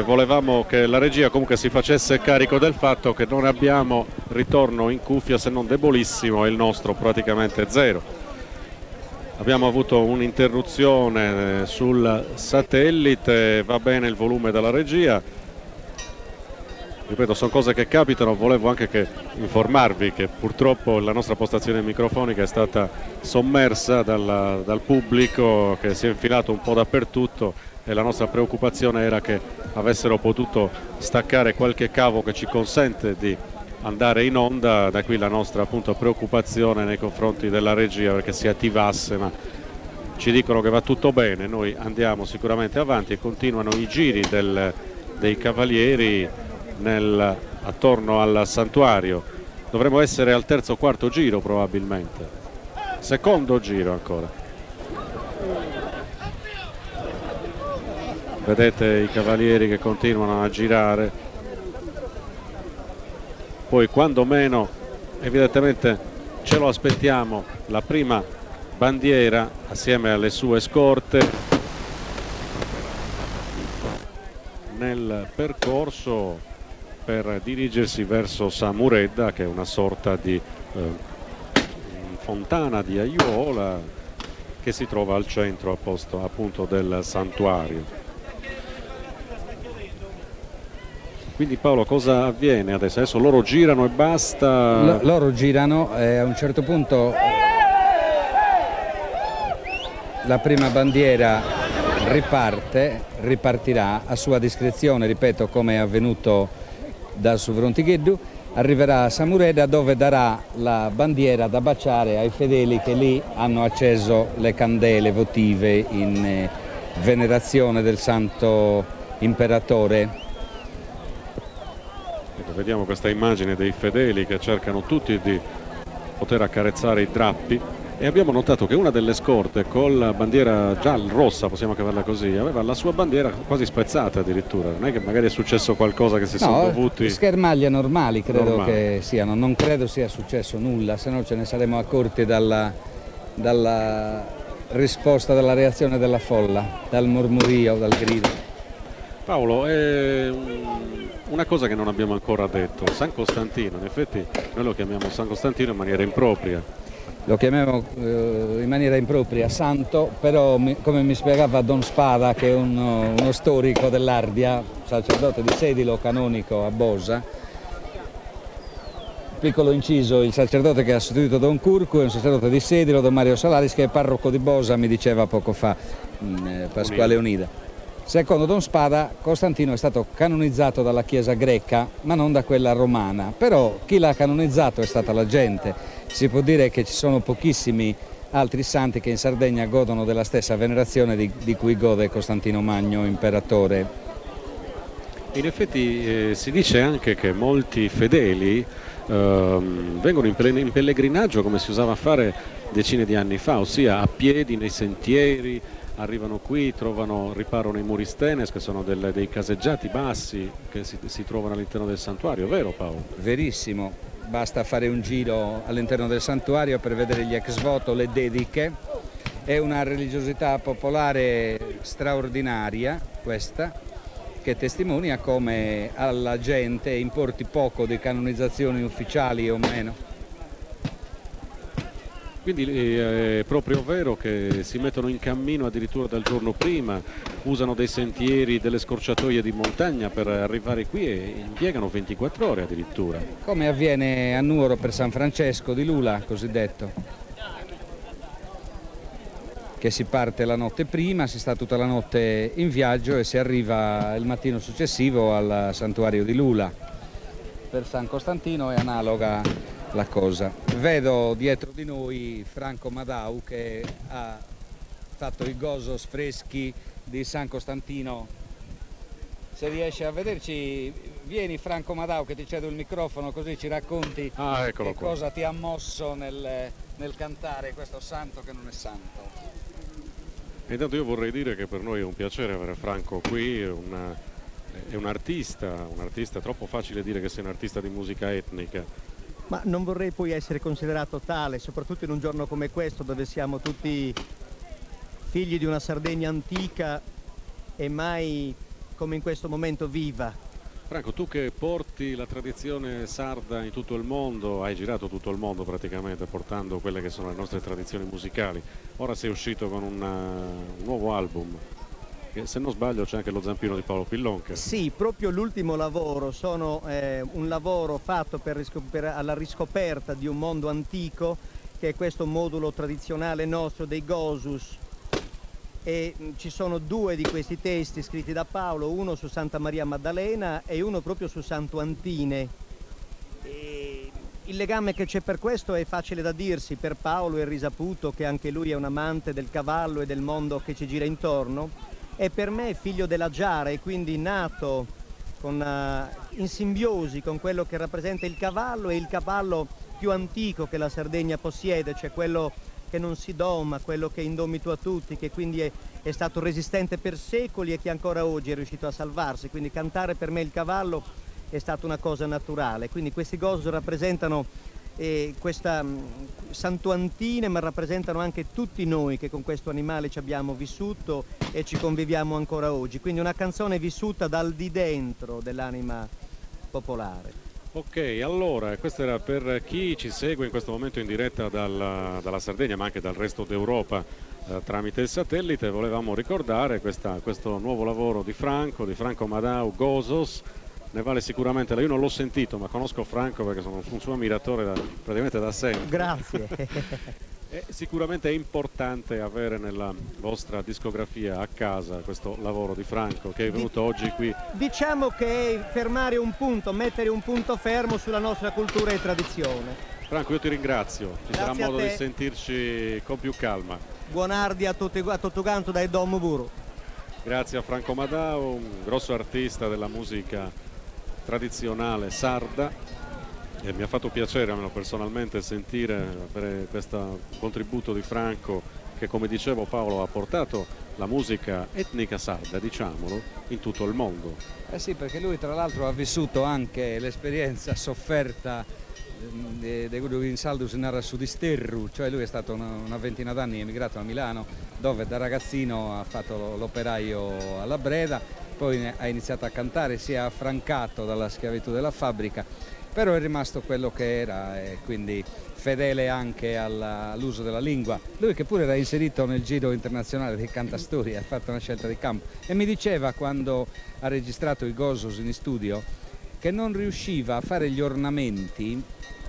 Volevamo che la regia comunque si facesse carico del fatto che non abbiamo ritorno in cuffia, se non debolissimo, e il nostro praticamente zero. Abbiamo avuto un'interruzione sul satellite, va bene il volume della regia. Ripeto, sono cose che capitano. Volevo anche informarvi che purtroppo la nostra postazione microfonica è stata sommersa dal pubblico che si è infilato un po' dappertutto, e la nostra preoccupazione era che avessero potuto staccare qualche cavo che ci consente di andare in onda. Da qui la nostra appunto preoccupazione nei confronti della regia, perché si attivasse, ma ci dicono che va tutto bene. Noi andiamo sicuramente avanti e continuano i giri dei cavalieri attorno al santuario. Dovremmo essere al terzo o quarto giro probabilmente, secondo giro ancora. Vedete i cavalieri che continuano a girare. Poi quando meno evidentemente ce lo aspettiamo la prima bandiera assieme alle sue scorte nel percorso per dirigersi verso Samuredda, che è una sorta di fontana di aiuola che si trova al centro appunto del santuario. Quindi Paolo, cosa avviene adesso? Adesso loro girano e basta? Loro girano e a un certo punto la prima bandiera ripartirà a sua discrezione, ripeto, come è avvenuto da Suvrontigheddu, arriverà a Samuredda dove darà la bandiera da baciare ai fedeli che lì hanno acceso le candele votive in venerazione del santo imperatore. Vediamo questa immagine dei fedeli che cercano tutti di poter accarezzare i drappi, e abbiamo notato che una delle scorte con la bandiera rossa, possiamo chiamarla così, aveva la sua bandiera quasi spezzata addirittura. Non è che magari è successo qualcosa, che si sono dovuti... Schermaglie normali credo che siano, non credo sia successo nulla, se no ce ne saremmo accorti dalla risposta, dalla reazione della folla, dal mormorio, dal grido. Paolo, una cosa che non abbiamo ancora detto, San Costantino, in effetti noi lo chiamiamo San Costantino in maniera impropria. Lo chiamiamo in maniera impropria santo, però come mi spiegava Don Spada, che è uno storico dell'Ardia, sacerdote di Sedilo, canonico a Bosa, piccolo inciso, il sacerdote che ha sostituito Don Curcu è un sacerdote di Sedilo, Don Mario Salaris, che è parroco di Bosa, mi diceva poco fa Pasquale Onida. Secondo Don Spada, Costantino è stato canonizzato dalla Chiesa greca, ma non da quella romana. Però chi l'ha canonizzato è stata la gente. Si può dire che ci sono pochissimi altri santi che in Sardegna godono della stessa venerazione di cui gode Costantino Magno, imperatore. In effetti si dice anche che molti fedeli vengono in pellegrinaggio, come si usava a fare decine di anni fa, ossia a piedi nei sentieri. Arrivano qui, trovano riparo nei muri Stenes, che sono dei caseggiati bassi che si trovano all'interno del santuario, vero Paolo? Verissimo, basta fare un giro all'interno del santuario per vedere gli ex voto, le dediche. È una religiosità popolare straordinaria questa, che testimonia come alla gente importi poco di canonizzazioni ufficiali o meno. Quindi è proprio vero che si mettono in cammino addirittura dal giorno prima, usano dei sentieri, delle scorciatoie di montagna per arrivare qui e impiegano 24 ore addirittura. Come avviene a Nuoro per San Francesco di Lula, cosiddetto, che si parte la notte prima, si sta tutta la notte in viaggio e si arriva il mattino successivo al santuario di Lula. Per San Costantino è analoga la cosa. Vedo dietro di noi Franco Madau che ha fatto i gozos freschi di San Costantino. Se riesci a vederci, vieni Franco Madau, che ti cedo il microfono, così ci racconti cosa ti ha mosso nel cantare questo santo che non è santo. Intanto io vorrei dire che per noi è un piacere avere Franco qui, è un artista, troppo facile dire che sei un artista di musica etnica. Ma non vorrei poi essere considerato tale, soprattutto in un giorno come questo, dove siamo tutti figli di una Sardegna antica e mai come in questo momento viva. Franco, tu che porti la tradizione sarda in tutto il mondo, hai girato tutto il mondo praticamente portando quelle che sono le nostre tradizioni musicali, ora sei uscito con un nuovo album. Se non sbaglio c'è anche lo zampino di Paolo Pillonca. Sì, proprio l'ultimo lavoro, sono un lavoro fatto alla riscoperta di un mondo antico, che è questo modulo tradizionale nostro dei Gozus, e ci sono due di questi testi scritti da Paolo, uno su Santa Maria Maddalena e uno proprio su Santo Antine. E il legame che c'è per questo è facile da dirsi, per Paolo è risaputo che anche lui è un amante del cavallo e del mondo che ci gira intorno. E per me è figlio della giara e quindi nato in simbiosi con quello che rappresenta il cavallo, e il cavallo più antico che la Sardegna possiede, cioè quello che non si doma, quello che è indomito a tutti, che quindi è stato resistente per secoli e che ancora oggi è riuscito a salvarsi. Quindi cantare per me il cavallo è stata una cosa naturale. Quindi questi gozos rappresentano questa Santo Antine, ma rappresentano anche tutti noi che con questo animale ci abbiamo vissuto e ci conviviamo ancora oggi. Quindi una canzone vissuta dal di dentro dell'anima popolare. Ok, allora, questo era per chi ci segue in questo momento in diretta dalla Sardegna, ma anche dal resto d'Europa tramite il satellite. Volevamo ricordare questo nuovo lavoro di Franco Madao, Gozos. Ne vale sicuramente, io non l'ho sentito, ma conosco Franco perché sono un suo ammiratore praticamente da sempre. Grazie. E sicuramente è importante avere nella vostra discografia a casa questo lavoro di Franco che è venuto oggi qui. Diciamo che è fermare un punto, mettere un punto fermo sulla nostra cultura e tradizione. Franco, io ti ringrazio, ci sarà Grazie a modo te. di sentirci con più calma. Buonardi a tutto canto dai Dom Buru. Grazie a Franco Madao, un grosso artista della musica tradizionale sarda. E mi ha fatto piacere almeno personalmente sentire per questo contributo di Franco che, come dicevo Paolo, ha portato la musica etnica sarda, diciamolo, in tutto il mondo. Eh sì, perché lui tra l'altro ha vissuto anche l'esperienza sofferta di quello che in saldo si narra su di Sterru, cioè lui è stato una ventina d'anni emigrato a Milano, dove da ragazzino ha fatto l'operaio alla Breda, poi ha iniziato a cantare, si è affrancato dalla schiavitù della fabbrica, però è rimasto quello che era e quindi fedele anche all'uso della lingua. Lui che pure era inserito nel giro internazionale dei cantastorie, ha fatto una scelta di campo e mi diceva quando ha registrato i Gozos in studio che non riusciva a fare gli ornamenti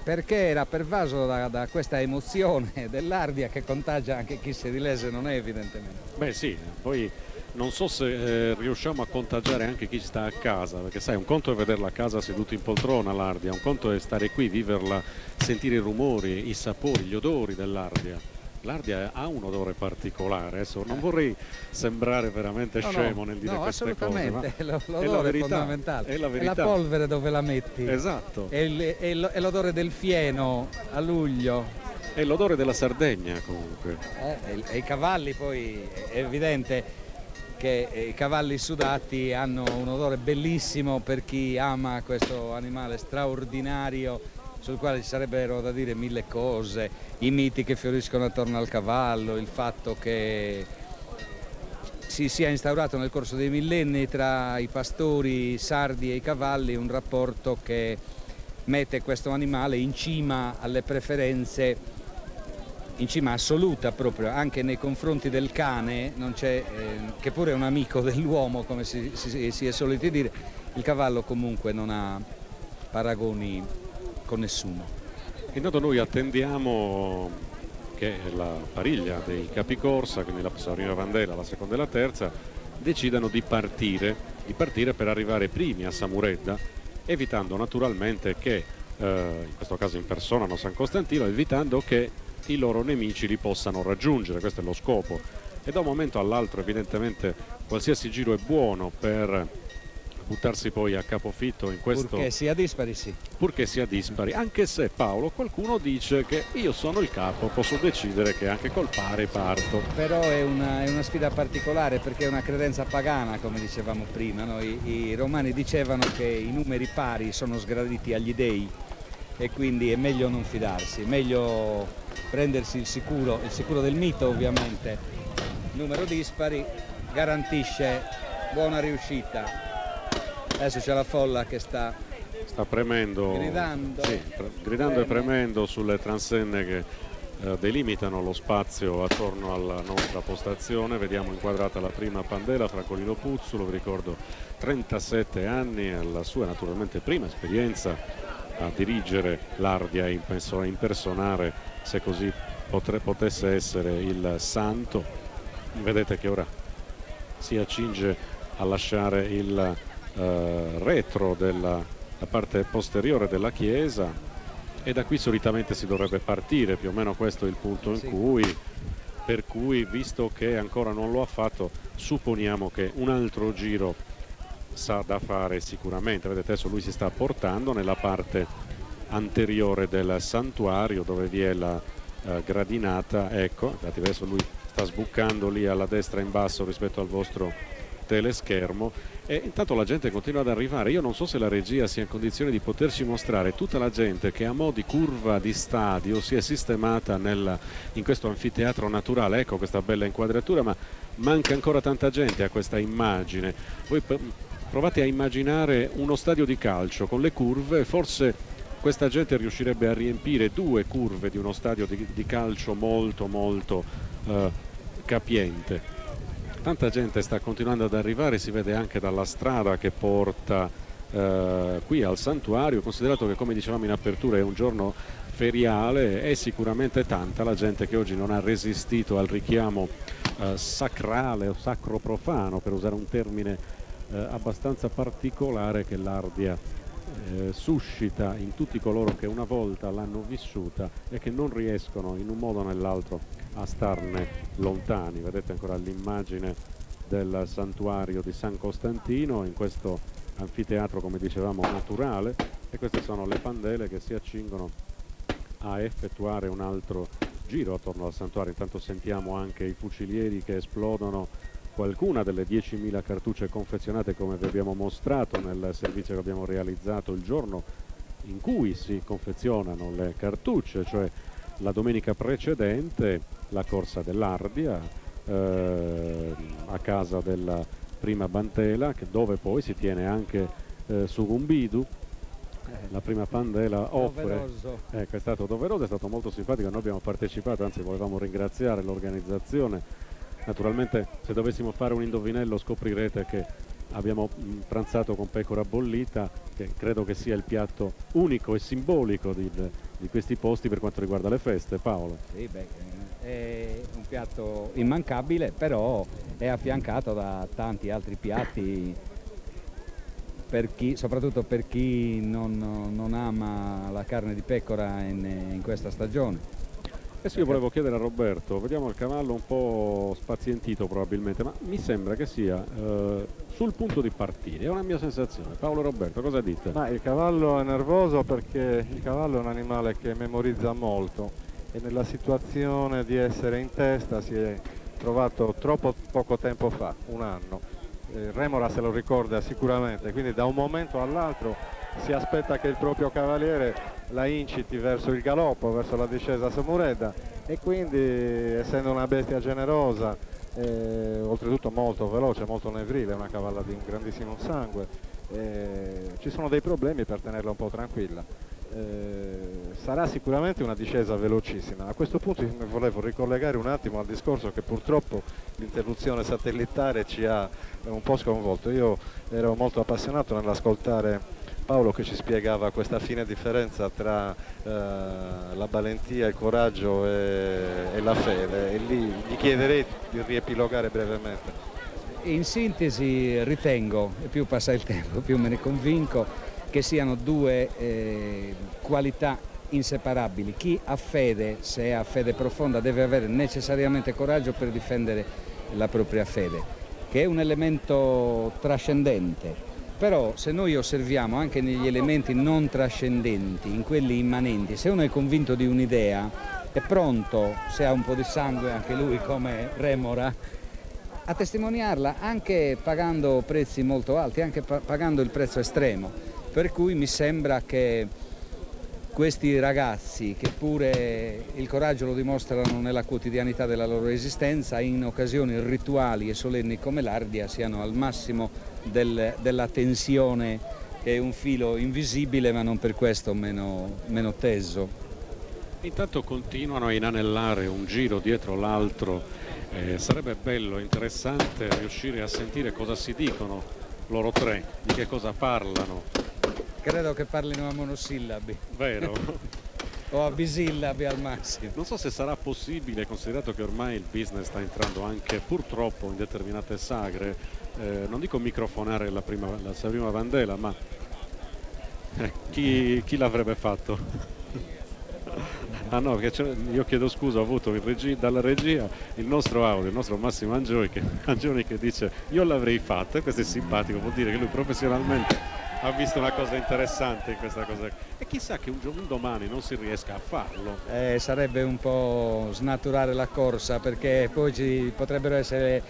perché era pervaso da questa emozione dell'Ardia che contagia anche chi sedilese non è, evidentemente. Beh sì, poi non so se riusciamo a contagiare anche chi sta a casa, perché sai, un conto è vederla a casa seduto in poltrona l'Ardia, un conto è stare qui, viverla, sentire i rumori, i sapori, gli odori dell'Ardia. L'Ardia ha un odore particolare, adesso non vorrei sembrare veramente scemo nel dire queste cose, ma l'odore è fondamentale, è la verità. È la polvere dove la metti, esatto, è l'odore del fieno a luglio, è l'odore della Sardegna comunque, e i cavalli poi è evidente che i cavalli sudati hanno un odore bellissimo per chi ama questo animale straordinario sul quale ci sarebbero da dire mille cose, i miti che fioriscono attorno al cavallo, il fatto che si sia instaurato nel corso dei millenni tra i pastori sardi e i cavalli un rapporto che mette questo animale in cima alle preferenze, in cima assoluta proprio, anche nei confronti del cane, non c'è, che pure è un amico dell'uomo come si è soliti dire, il cavallo comunque non ha paragoni con nessuno. Intanto noi attendiamo che la pariglia dei capicorsa, quindi la prima Vandella, la seconda e la terza, decidano di partire per arrivare primi a Samuredda, evitando naturalmente che, in questo caso in persona a San Costantino, evitando che i loro nemici li possano raggiungere, questo è lo scopo. E da un momento all'altro evidentemente qualsiasi giro è buono per buttarsi poi a capofitto in questo, purché sia dispari, sì, purché sia dispari, anche se Paolo qualcuno dice che io sono il capo, posso decidere che anche col pari parto. Però è una sfida particolare perché è una credenza pagana, come dicevamo prima, no? I romani dicevano che i numeri pari sono sgraditi agli dei e quindi è meglio non fidarsi, meglio prendersi il sicuro del mito ovviamente. Il numero dispari garantisce buona riuscita. Adesso c'è la folla che sta premendo, gridando, sì, gridando e premendo sulle transenne che delimitano lo spazio attorno alla nostra postazione. Vediamo inquadrata la prima Pandela, Francolino Puzzulo, vi ricordo 37 anni, la sua naturalmente prima esperienza a dirigere l'Ardia e impersonare, se così potesse essere, il santo. Vedete che ora si accinge a lasciare il retro della parte posteriore della chiesa e da qui solitamente si dovrebbe partire, più o meno questo è il punto in cui, per cui, visto che ancora non lo ha fatto, supponiamo che un altro giro sa da fare sicuramente. Vedete, adesso lui si sta portando nella parte anteriore del santuario dove vi è la gradinata, ecco, infatti adesso lui sta sbucando lì alla destra in basso rispetto al vostro teleschermo e intanto la gente continua ad arrivare. Io non so se la regia sia in condizione di poterci mostrare tutta la gente che a mo' di curva di stadio si è sistemata in questo anfiteatro naturale. Ecco questa bella inquadratura, ma manca ancora tanta gente a questa immagine. Voi provate a immaginare uno stadio di calcio con le curve, forse questa gente riuscirebbe a riempire 2 curve di uno stadio di calcio molto capiente. Tanta gente sta continuando ad arrivare, si vede anche dalla strada che porta qui al santuario, considerato che, come dicevamo in apertura, è un giorno feriale. È sicuramente tanta la gente che oggi non ha resistito al richiamo sacrale o sacro profano, per usare un termine abbastanza particolare, che l'Ardia suscita in tutti coloro che una volta l'hanno vissuta e che non riescono in un modo o nell'altro a starne lontani. Vedete ancora l'immagine del santuario di San Costantino in questo anfiteatro, come dicevamo, naturale, e queste sono le pandele che si accingono a effettuare un altro giro attorno al santuario. Intanto sentiamo anche i fucilieri che esplodono qualcuna delle 10.000 cartucce confezionate, come vi abbiamo mostrato nel servizio che abbiamo realizzato il giorno in cui si confezionano le cartucce, cioè la domenica precedente la corsa dell'Ardia a casa della prima Bantela, dove poi si tiene anche su Gumbidu. La prima pandela offre, è stato doveroso, è stato molto simpatico, noi abbiamo partecipato, anzi volevamo ringraziare l'organizzazione. Naturalmente, se dovessimo fare un indovinello, scoprirete che abbiamo pranzato con pecora bollita, che credo che sia il piatto unico e simbolico di questi posti per quanto riguarda le feste. Paolo? Sì, è un piatto immancabile, però è affiancato da tanti altri piatti, soprattutto per chi non ama la carne di pecora in questa stagione. Adesso io volevo chiedere a Roberto, vediamo il cavallo un po' spazientito probabilmente, ma mi sembra che sia sul punto di partire, è una mia sensazione. Paolo e Roberto, cosa dite? Ma il cavallo è nervoso perché il cavallo è un animale che memorizza molto e nella situazione di essere in testa si è trovato troppo poco tempo fa, un anno. Remora se lo ricorda sicuramente, quindi da un momento all'altro si aspetta che il proprio cavaliere la inciti verso il galoppo, verso la discesa Samureda, e quindi, essendo una bestia generosa, oltretutto molto veloce, molto nevrile, una cavalla di un grandissimo sangue, ci sono dei problemi per tenerla un po' tranquilla. Sarà sicuramente una discesa velocissima. A questo punto mi volevo ricollegare un attimo al discorso che purtroppo l'interruzione satellitare ci ha un po' sconvolto. Io ero molto appassionato nell'ascoltare Paolo che ci spiegava questa fine differenza tra la valentia, il coraggio e la fede, e lì gli chiederei di riepilogare brevemente. In sintesi ritengo, e più passa il tempo più me ne convinco, che siano 2 qualità inseparabili. Chi ha fede, se ha fede profonda, deve avere necessariamente coraggio per difendere la propria fede, che è un elemento trascendente. Però se noi osserviamo anche negli elementi non trascendenti, in quelli immanenti, se uno è convinto di un'idea, è pronto, se ha un po' di sangue anche lui come Remora, a testimoniarla anche pagando prezzi molto alti, anche pagando il prezzo estremo. Per cui mi sembra che questi ragazzi, che pure il coraggio lo dimostrano nella quotidianità della loro esistenza, in occasioni rituali e solenni come l'Ardia, siano al massimo della tensione, che è un filo invisibile ma non per questo meno teso. Intanto continuano a inanellare un giro dietro l'altro. Sarebbe bello, interessante riuscire a sentire cosa si dicono loro tre, di che cosa parlano. Credo che parlino a monosillabi. Vero? O a bisillabi al massimo. Non so se sarà possibile, considerato che ormai il business sta entrando anche purtroppo in determinate sagre, non dico microfonare la prima Vandela, ma chi l'avrebbe fatto? Ah no, perché io chiedo scusa, ho avuto dalla regia il nostro audio, il nostro Massimo Angioni che dice io l'avrei fatto, e questo è simpatico, vuol dire che lui professionalmente ha visto una cosa interessante in questa cosa, e chissà che un domani non si riesca a farlo. Sarebbe un po' snaturare la corsa, perché poi ci potrebbero essere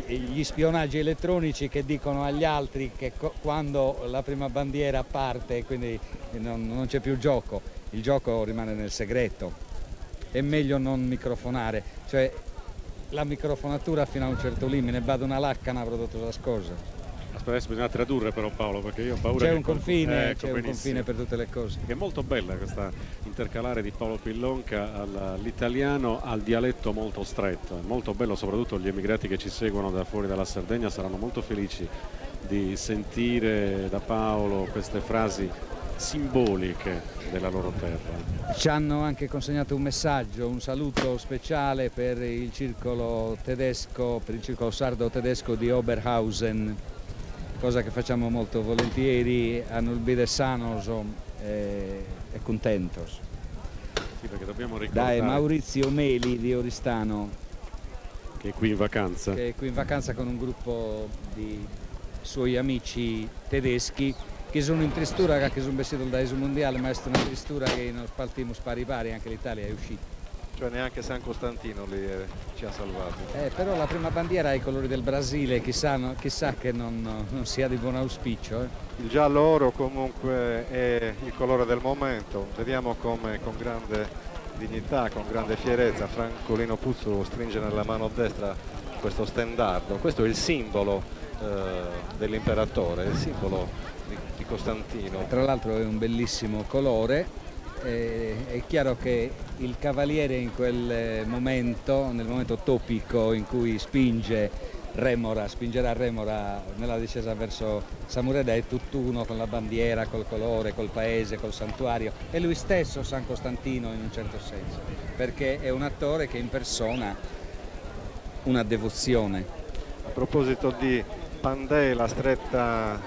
gli spionaggi elettronici che dicono agli altri che quando la prima bandiera parte, quindi non c'è più gioco, il gioco rimane nel segreto. È meglio non microfonare, cioè la microfonatura fino a un certo limite, bada una lacca, una prodotto la scosa. Adesso bisogna tradurre però, Paolo, perché io ho paura C'è che un confine, ecco, c'è un benissimo. confine per tutte le cose. È molto bella questa intercalare di Paolo Pillonca all'italiano, al dialetto molto stretto. È molto bello, soprattutto gli emigrati che ci seguono da fuori dalla Sardegna saranno molto felici di sentire da Paolo queste frasi simboliche della loro terra. Ci hanno anche consegnato un messaggio, un saluto speciale per il circolo tedesco, per il circolo sardo tedesco di Oberhausen, cosa che facciamo molto volentieri. Hanno il sanos e contentos. Sì, perché dobbiamo ricordare Dai, Maurizio Meli di Oristano, che è qui in vacanza. che è qui in vacanza con un gruppo di suoi amici tedeschi che sono in tristura, che sono vestiti dal Daeso mondiale, ma è una tristura che non spaltiamo pari pari, anche l'Italia è uscita. Cioè neanche San Costantino lì ci ha salvati. Però la prima bandiera ha i colori del Brasile, chissà che non sia di buon auspicio. Il giallo oro comunque è il colore del momento. Vediamo come con grande dignità, con grande fierezza Francolino Puzzo stringe nella mano destra questo stendardo. Questo è il simbolo dell'imperatore, il simbolo di Costantino. Tra l'altro è un bellissimo colore. È chiaro che il cavaliere in quel momento, nel momento topico in cui spingerà Remora nella discesa verso Samuredà, è tutt'uno con la bandiera, col colore, col paese, col santuario, è lui stesso San Costantino in un certo senso, perché è un attore che impersona una devozione. A proposito di pandela stretta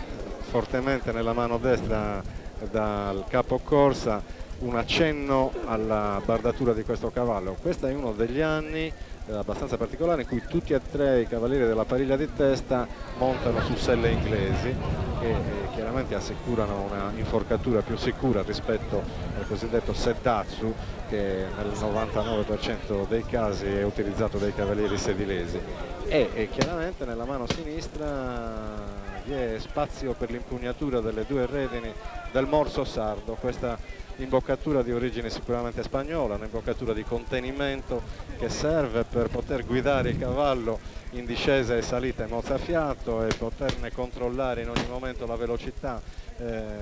fortemente nella mano destra dal capo corsa, un accenno alla bardatura di questo cavallo. Questo è uno degli anni abbastanza particolari in cui tutti e tre i cavalieri della pariglia di testa montano su selle inglesi che chiaramente assicurano una inforcatura più sicura rispetto al cosiddetto seddatsu, che nel 99% dei casi è utilizzato dai cavalieri sedilesi, e chiaramente nella mano sinistra vi è spazio per l'impugnatura delle due redini del morso sardo. Questa imboccatura di origine sicuramente spagnola, un'imboccatura di contenimento che serve per poter guidare il cavallo in discesa e salita in mozzafiato e poterne controllare in ogni momento la velocità,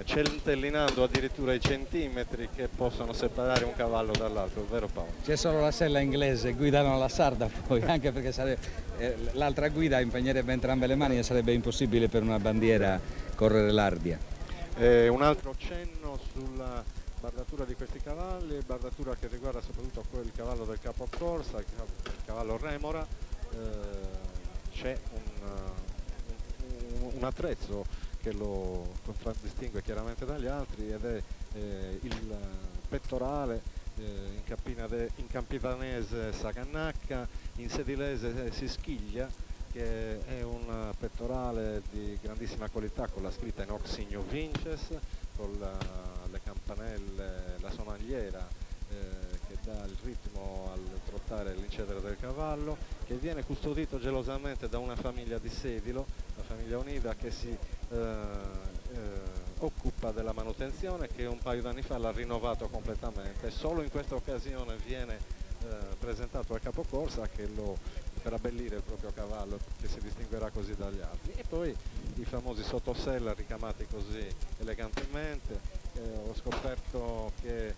centellinando addirittura i centimetri che possono separare un cavallo dall'altro, vero Paolo? C'è solo la sella inglese, guidano la sarda poi, anche perché l'altra guida impegnerebbe entrambe le mani e sarebbe impossibile per una bandiera correre l'ardia. Un altro cenno sulla bardatura di questi cavalli, bardatura che riguarda soprattutto il cavallo del capo corsa, il cavallo Remora. C'è un attrezzo che lo contraddistingue chiaramente dagli altri ed è il pettorale in campidanese Sagannacca, in sedilese Sischiglia, che è un pettorale di grandissima qualità con la scritta in Oxigno Vinces, con le campanelle, la sonagliera che dà il ritmo al trottare e all'incedere del cavallo, che viene custodito gelosamente da una famiglia di Sedilo, la famiglia Onida, che si occupa della manutenzione, che un paio d'anni fa l'ha rinnovato completamente. Solo in questa occasione viene presentato al capocorsa per abbellire il proprio cavallo, che si distinguerà così dagli altri. E poi i famosi sottosella ricamati così elegantemente. Ho scoperto che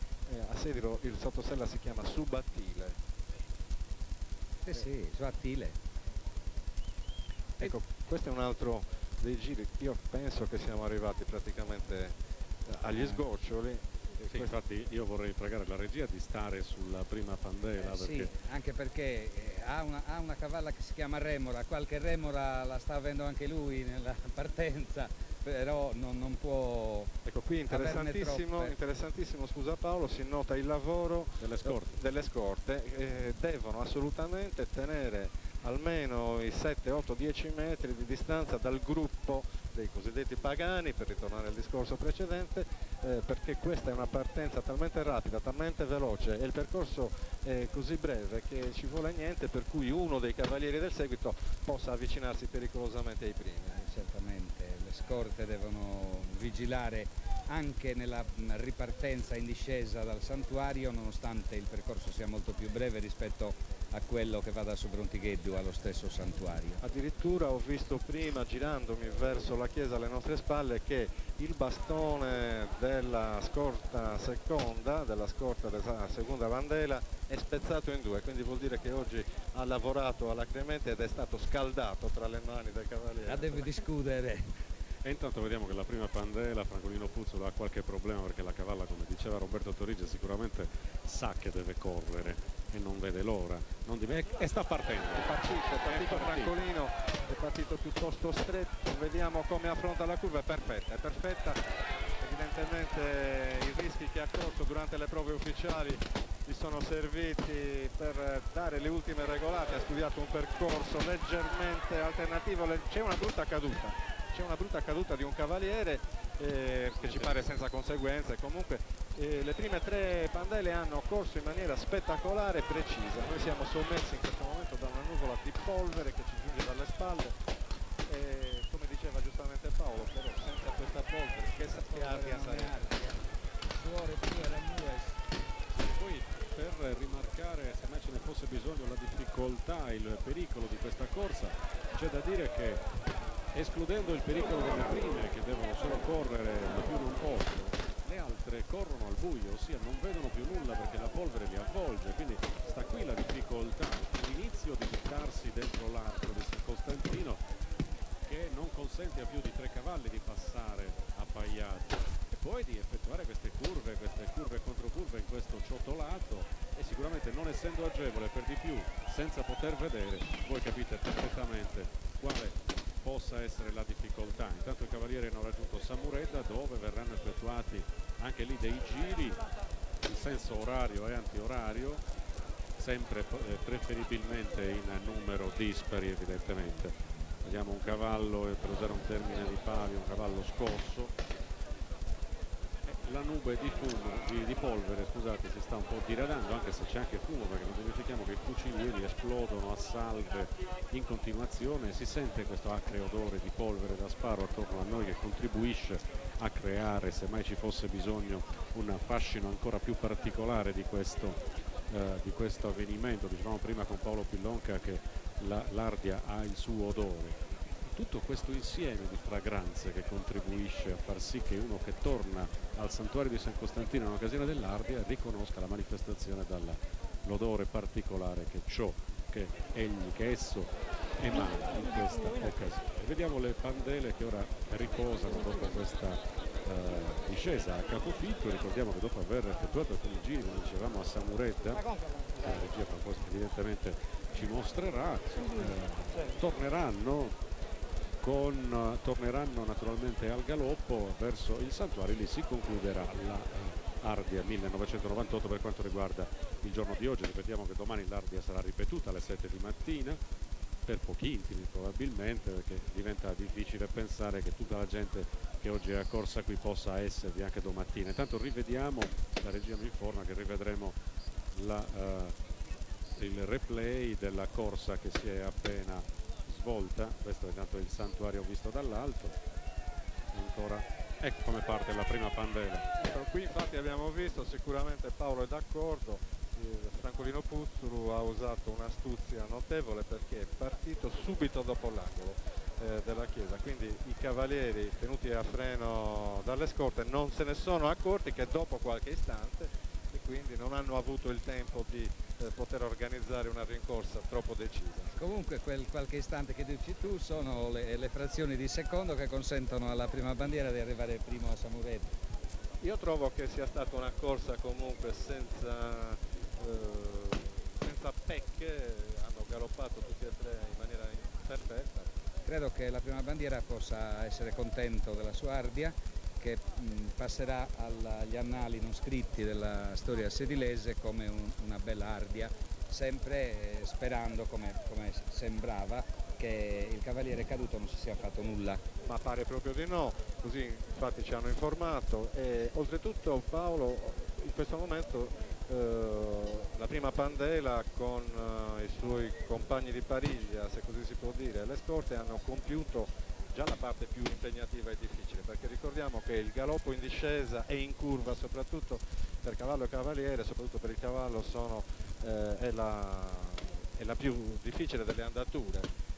a Sedilo il sottosella si chiama subattile. Sì, subattile. Ecco, questo è un altro dei giri. Io penso che siamo arrivati praticamente agli sgoccioli. Sì, infatti io vorrei pregare la regia di stare sulla prima pandela, perché... Sì, anche perché ha una cavalla che si chiama Remora, qualche Remora la sta avendo anche lui nella partenza, però non può... Ecco, qui interessantissimo, scusa Paolo, si nota il lavoro delle scorte. Devono assolutamente tenere almeno i 7, 8, 10 metri di distanza dal gruppo dei cosiddetti pagani, per ritornare al discorso precedente, perché questa è una partenza talmente rapida, talmente veloce e il percorso è così breve che ci vuole niente per cui uno dei cavalieri del seguito possa avvicinarsi pericolosamente ai primi. Certamente, le scorte devono vigilare anche nella ripartenza in discesa dal santuario, nonostante il percorso sia molto più breve rispetto a quello che va da Sobrontigheddu allo stesso santuario. Addirittura ho visto prima, girandomi verso la chiesa alle nostre spalle, che il bastone della scorta seconda, della seconda candela, è spezzato in due, quindi vuol dire che oggi ha lavorato alacremente ed è stato scaldato tra le mani del cavaliere. La deve discutere. E intanto vediamo che la prima candela, Francolino Puzzolo, ha qualche problema perché la cavalla, come diceva Roberto Torrigia, sicuramente sa che deve correre e non vede l'ora, e sta partendo. È partito Francolino, è partito piuttosto stretto, vediamo come affronta la curva, è perfetta. Evidentemente i rischi che ha corso durante le prove ufficiali gli sono serviti per dare le ultime regolate, ha studiato un percorso leggermente alternativo, c'è una brutta caduta di un cavaliere che ci pare senza conseguenze. Comunque le prime 3 pandele hanno corso in maniera spettacolare e precisa. Noi siamo sommersi in questo momento da una nuvola di polvere che ci giunge dalle spalle e, come diceva giustamente Paolo, però senza questa polvere che aria sarebbe. Poi per rimarcare, se mai ce ne fosse bisogno, la difficoltà, il pericolo di questa corsa, c'è da dire che, escludendo il pericolo delle prime che devono solo correre da più di un posto, le altre corrono al buio, ossia non vedono più nulla perché la polvere li avvolge, quindi sta qui la difficoltà, l'inizio di buttarsi dentro l'arco di San Costantino che non consente a più di 3 cavalli di passare appaiati e poi di effettuare queste curve controcurve in questo ciotolato, e sicuramente non essendo agevole, per di più senza poter vedere, voi capite perfettamente quale possa essere la difficoltà. Intanto i cavalieri hanno raggiunto Samuredda, dove verranno effettuati anche lì dei giri in senso orario e antiorario, sempre preferibilmente in numero dispari evidentemente. Vediamo un cavallo, per usare un termine di Pavia, un cavallo scosso. La nube di fumo, di polvere, scusate, si sta un po' diradando, anche se c'è anche fumo, perché non dimentichiamo che i fucilieri esplodono a salve in continuazione e si sente questo acre odore di polvere da sparo attorno a noi che contribuisce a creare, se mai ci fosse bisogno, un fascino ancora più particolare di questo avvenimento. Dicevamo prima con Paolo Pillonca che l'Ardia ha il suo odore. Tutto questo insieme di fragranze che contribuisce a far sì che uno che torna al santuario di San Costantino in occasione dell'Ardia riconosca la manifestazione dall'odore particolare che esso emana in questa occasione. Vediamo le pandele che ora riposano dopo questa discesa a capofitto. Ricordiamo che dopo aver effettuato alcuni giri, come dicevamo, a Samuredda, che la regia evidentemente ci mostrerà, torneranno naturalmente al galoppo verso il santuario. Lì si concluderà l'Ardia 1998 per quanto riguarda il giorno di oggi. Ripetiamo che domani l'Ardia sarà ripetuta alle 7 di mattina, per pochi intimi probabilmente, perché diventa difficile pensare che tutta la gente che oggi è accorsa qui possa esservi anche domattina. Intanto rivediamo, la regia mi informa che rivedremo il replay della corsa che si è appena svolta. Questo è intanto il santuario visto dall'alto. Ancora, ecco come parte la prima pandela. Qui infatti abbiamo visto, sicuramente Paolo è d'accordo, Francolino Puzzolo ha usato un'astuzia notevole perché è partito subito dopo l'angolo della chiesa, quindi i cavalieri tenuti a freno dalle scorte non se ne sono accorti che dopo qualche istante, e quindi non hanno avuto il tempo di poter organizzare una rincorsa troppo decisa. Comunque quel qualche istante che dici tu sono le frazioni di secondo che consentono alla prima bandiera di arrivare primo a Samuredda. Io trovo che sia stata una corsa comunque senza pecche, hanno galoppato tutti e 3 in maniera perfetta. Credo che la prima bandiera possa essere contento della sua Ardia, che passerà agli annali non scritti della storia sedilese come una bella Ardia, sempre sperando, come sembrava, che il cavaliere caduto non si sia fatto nulla. Ma pare proprio di no, così infatti ci hanno informato, e oltretutto Paolo in questo momento la prima pandela con i suoi compagni di Pariglia, se così si può dire, le scorte hanno compiuto già la parte più impegnativa e difficile, perché ricordiamo che il galoppo in discesa e in curva, soprattutto per cavallo e cavaliere, soprattutto per il cavallo, è è la più difficile delle andature.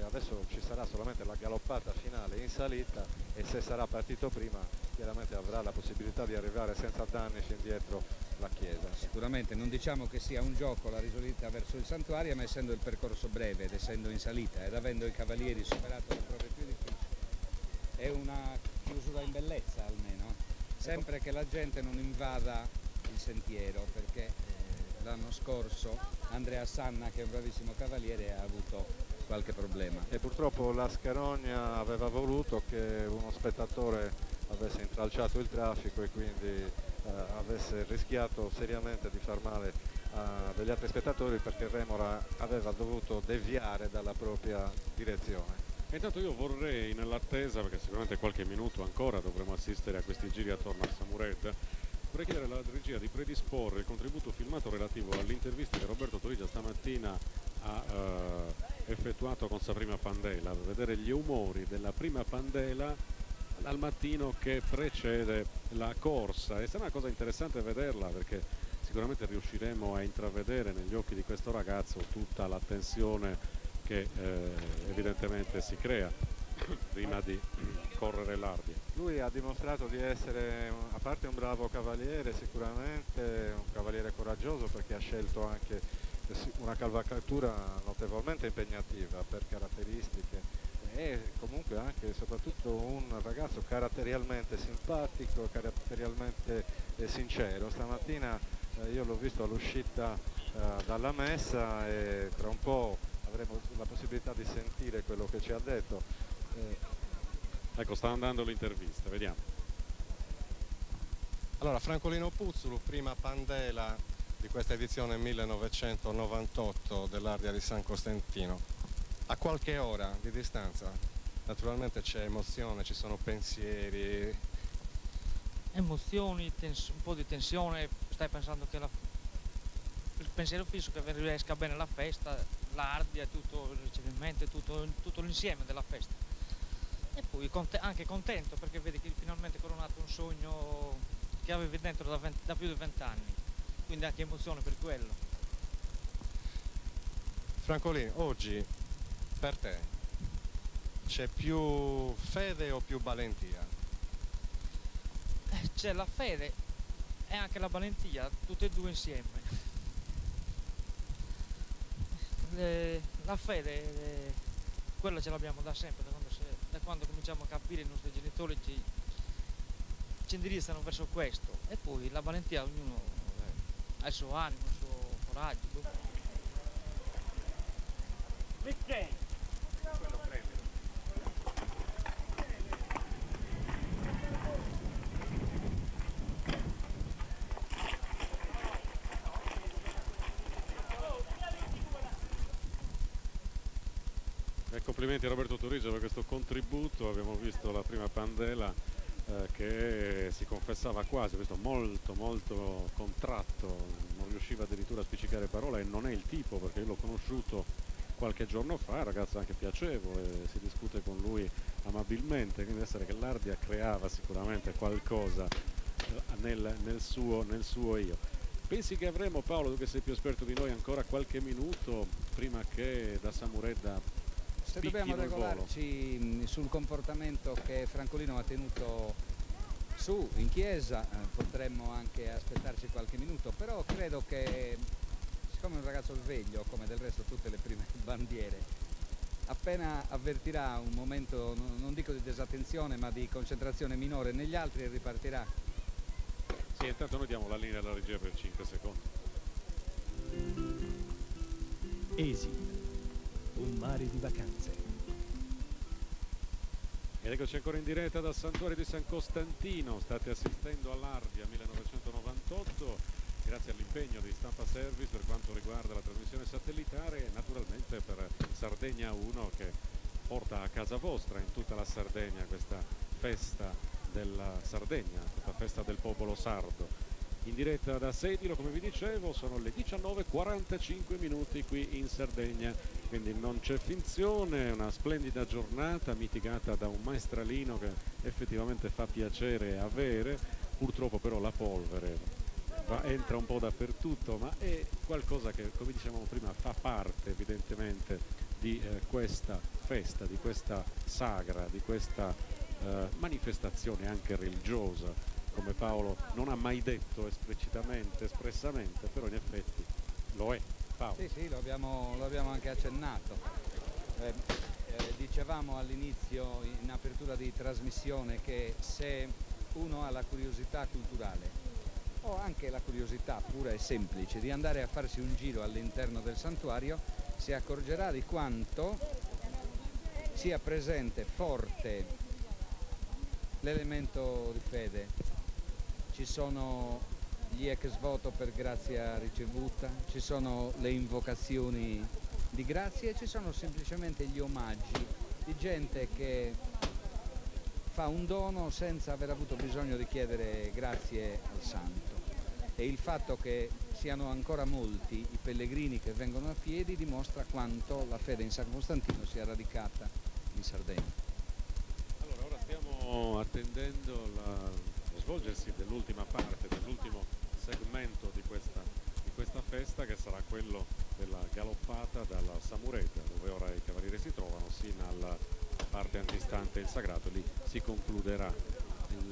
Adesso ci sarà solamente la galoppata finale in salita e se sarà partito prima chiaramente avrà la possibilità di arrivare senza danni fin dietro la chiesa. Sicuramente non diciamo che sia un gioco la risalita verso il santuario, ma essendo il percorso breve ed essendo in salita ed avendo i cavalieri superato le prove più difficili, è una chiusura in bellezza almeno, sempre che la gente non invada il sentiero, perché l'anno scorso Andrea Sanna, che è un bravissimo cavaliere, ha avuto qualche problema. E purtroppo la Scarogna aveva voluto che uno spettatore avesse intralciato il traffico e quindi avesse rischiato seriamente di far male a degli altri spettatori, perché Remora aveva dovuto deviare dalla propria direzione. Intanto io vorrei, nell'attesa, perché sicuramente qualche minuto ancora dovremo assistere a questi giri attorno a Samured, vorrei chiedere alla regia di predisporre il contributo filmato relativo all'intervista che Roberto Torigia stamattina ha effettuato con sa prima pandela, vedere gli umori della prima pandela al mattino che precede la corsa. E sarà una cosa interessante vederla, perché sicuramente riusciremo a intravedere negli occhi di questo ragazzo tutta la tensione che evidentemente si crea prima di correre l'Ardia. Lui ha dimostrato di essere, a parte un bravo cavaliere, sicuramente un cavaliere coraggioso, perché ha scelto anche una cavalcatura notevolmente impegnativa per caratteristiche, e comunque anche e soprattutto un ragazzo caratterialmente simpatico, caratterialmente sincero. Stamattina io l'ho visto all'uscita dalla messa e tra un po' avremo la possibilità di sentire quello che ci ha detto. Ecco, sta andando l'intervista, vediamo. Allora, Francolino Puzzulu, prima pandela di questa edizione 1998 dell'Ardia di San Costantino. A qualche ora di distanza, naturalmente c'è emozione, ci sono pensieri. Emozioni, un po' di tensione, stai pensando che il pensiero fisso che riesca bene la festa, l'Ardia, tutto il ricevimento, tutto l'insieme della festa. E poi anche contento perché vedi che finalmente è coronato un sogno che avevi dentro da più di 20 anni, quindi anche emozione per quello. Francolino, oggi per te c'è più fede o più valentia? C'è la fede e anche la valentia, tutte e due insieme. La fede, quella ce l'abbiamo da sempre, da quando cominciamo a capire i nostri genitori ci indirizzano verso questo, e poi la valentia, ognuno ha il suo animo, il suo coraggio. Quello prende. Complimenti a Roberto Torigia per questo contributo. Abbiamo visto la prima pandela che si confessava quasi, questo molto contratto, non riusciva addirittura a spiccicare parole, e non è il tipo, perché io l'ho conosciuto qualche giorno fa, ragazzo anche piacevole, si discute con lui amabilmente, quindi deve essere che l'Ardia creava sicuramente qualcosa nel suo io. Pensi che avremo, Paolo, tu che sei più esperto di noi, ancora qualche minuto prima che da Samuredda se dobbiamo regolarci sul comportamento che Francolino ha tenuto su in chiesa, potremmo anche aspettarci qualche minuto, però credo che, siccome è un ragazzo sveglio, come del resto tutte le prime bandiere, appena avvertirà un momento, non dico di disattenzione, ma di concentrazione minore negli altri, ripartirà. Sì, intanto noi diamo la linea alla regia per 5 secondi. Esit, un mare di vacanze. Ed eccoci ancora in diretta dal santuario di San Costantino. State assistendo all'Ardia 1998 grazie all'impegno di Stampa Service per quanto riguarda la trasmissione satellitare, e naturalmente per Sardegna 1 che porta a casa vostra in tutta la Sardegna questa festa della Sardegna, questa festa del popolo sardo. In diretta da Sedilo, come vi dicevo, sono le 19:45 minuti qui in Sardegna, quindi non c'è finzione, una splendida giornata mitigata da un maestralino che effettivamente fa piacere avere, purtroppo però la polvere entra un po' dappertutto, ma è qualcosa che, come dicevamo prima, fa parte evidentemente di questa festa, di questa sagra, di questa manifestazione anche religiosa, come Paolo non ha mai detto espressamente, però in effetti lo è. Paolo. Sì, lo abbiamo anche accennato. Dicevamo all'inizio, in apertura di trasmissione, che se uno ha la curiosità culturale o anche la curiosità pura e semplice di andare a farsi un giro all'interno del santuario, si accorgerà di quanto sia presente forte l'elemento di fede. Ci sono gli ex voto per grazia ricevuta, ci sono le invocazioni di grazia e ci sono semplicemente gli omaggi di gente che fa un dono senza aver avuto bisogno di chiedere grazie al santo. E il fatto che siano ancora molti i pellegrini che vengono a piedi dimostra quanto la fede in San Costantino sia radicata in Sardegna. Allora, ora stiamo attendendo lo svolgersi dell'ultima parte, dell'ultimo segmento di questa festa, che sarà quello della galoppata dalla Samuredda, dove ora i cavalieri si trovano, sino alla parte antistante il sagrato. Lì si concluderà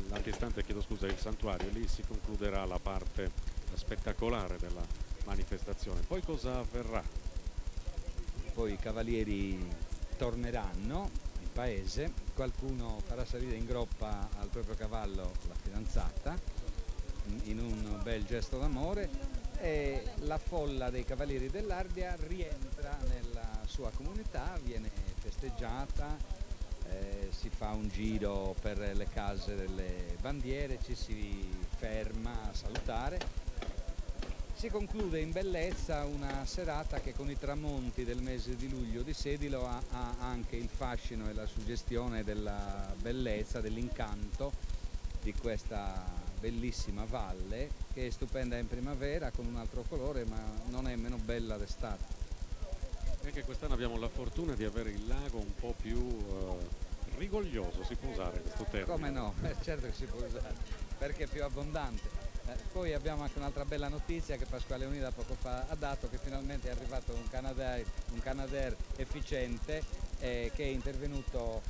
l'antistante, il santuario, lì si concluderà la parte spettacolare della manifestazione. Poi cosa avverrà? Poi i cavalieri torneranno in paese, qualcuno farà salire in groppa al proprio cavallo la fidanzata in un bel gesto d'amore, e la folla dei cavalieri dell'Ardia rientra nella sua comunità, viene festeggiata, si fa un giro per le case delle bandiere, ci si ferma a salutare. Si conclude in bellezza una serata che con i tramonti del mese di luglio di Sedilo ha anche il fascino e la suggestione della bellezza, dell'incanto di questa bellissima valle, che è stupenda in primavera con un altro colore, ma non è meno bella d'estate. Anche quest'anno abbiamo la fortuna di avere il lago un po' più rigoglioso, si può usare questo termine? Come no, certo che si può usare, perché è più abbondante. Poi abbiamo anche un'altra bella notizia che Pasquale Unida poco fa ha dato, che finalmente è arrivato un Canadair efficiente che è intervenuto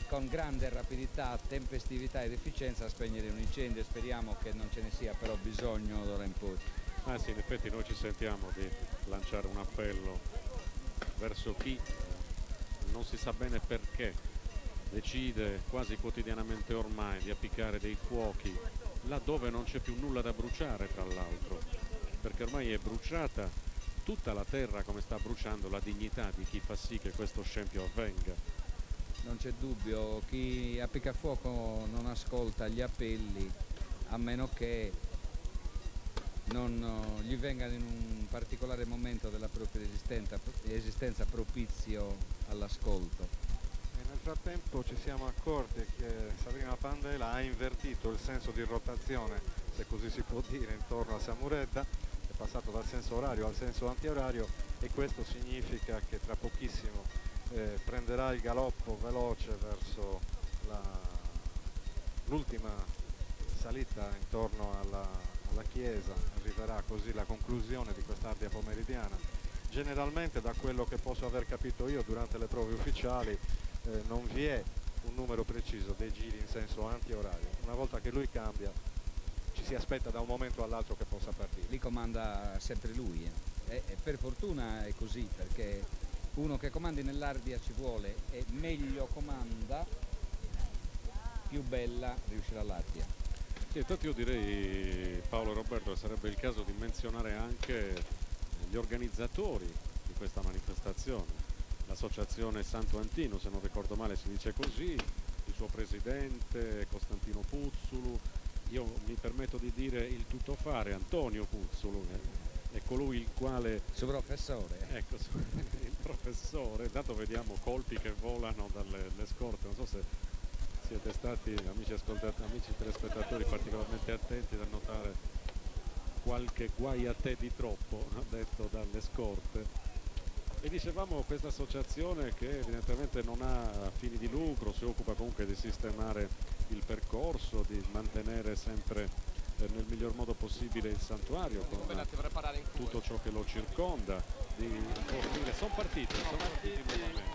con grande rapidità, tempestività ed efficienza a spegnere un incendio, e speriamo che non ce ne sia però bisogno d'ora in poi. Ah sì, in effetti noi ci sentiamo di lanciare un appello verso chi non si sa bene perché decide quasi quotidianamente ormai di appiccare dei fuochi laddove non c'è più nulla da bruciare, tra l'altro, perché ormai è bruciata tutta la terra, come sta bruciando la dignità di chi fa sì che questo scempio avvenga. Non c'è dubbio, chi appicca fuoco non ascolta gli appelli, a meno che non gli venga in un particolare momento della propria esistenza propizio all'ascolto. E nel frattempo ci siamo accorti che Sabrina Pandela ha invertito il senso di rotazione, se così si può dire, intorno a Samuredda, è passato dal senso orario al senso antiorario, e questo significa che tra pochissimo prenderà il galoppo veloce verso l'ultima salita intorno alla chiesa. Arriverà così la conclusione di quest'Ardia pomeridiana. Generalmente, da quello che posso aver capito io durante le prove ufficiali, non vi è un numero preciso dei giri in senso antiorario. Una volta che lui cambia, ci si aspetta da un momento all'altro che possa partire. Lì comanda sempre lui, e per fortuna è così, perché uno che comandi nell'Ardia ci vuole, e meglio comanda, più bella riuscirà l'Ardia. Sì, infatti io direi, Paolo e Roberto, che sarebbe il caso di menzionare anche gli organizzatori di questa manifestazione, l'associazione Santo Antino, se non ricordo male si dice così, il suo presidente Costantino Puzzulu, io mi permetto di dire il tuttofare Antonio Puzzulu, è colui il quale... Suo professore. Ecco, il professore. Intanto vediamo colpi che volano dalle scorte, non so se siete stati, amici telespettatori, particolarmente attenti da notare qualche guai a te di troppo, detto dalle scorte. E dicevamo, questa associazione che evidentemente non ha fini di lucro, si occupa comunque di sistemare il percorso, di mantenere sempre nel miglior modo possibile il santuario con tutto ciò che lo circonda, di fornire. Sono partiti nuovamente.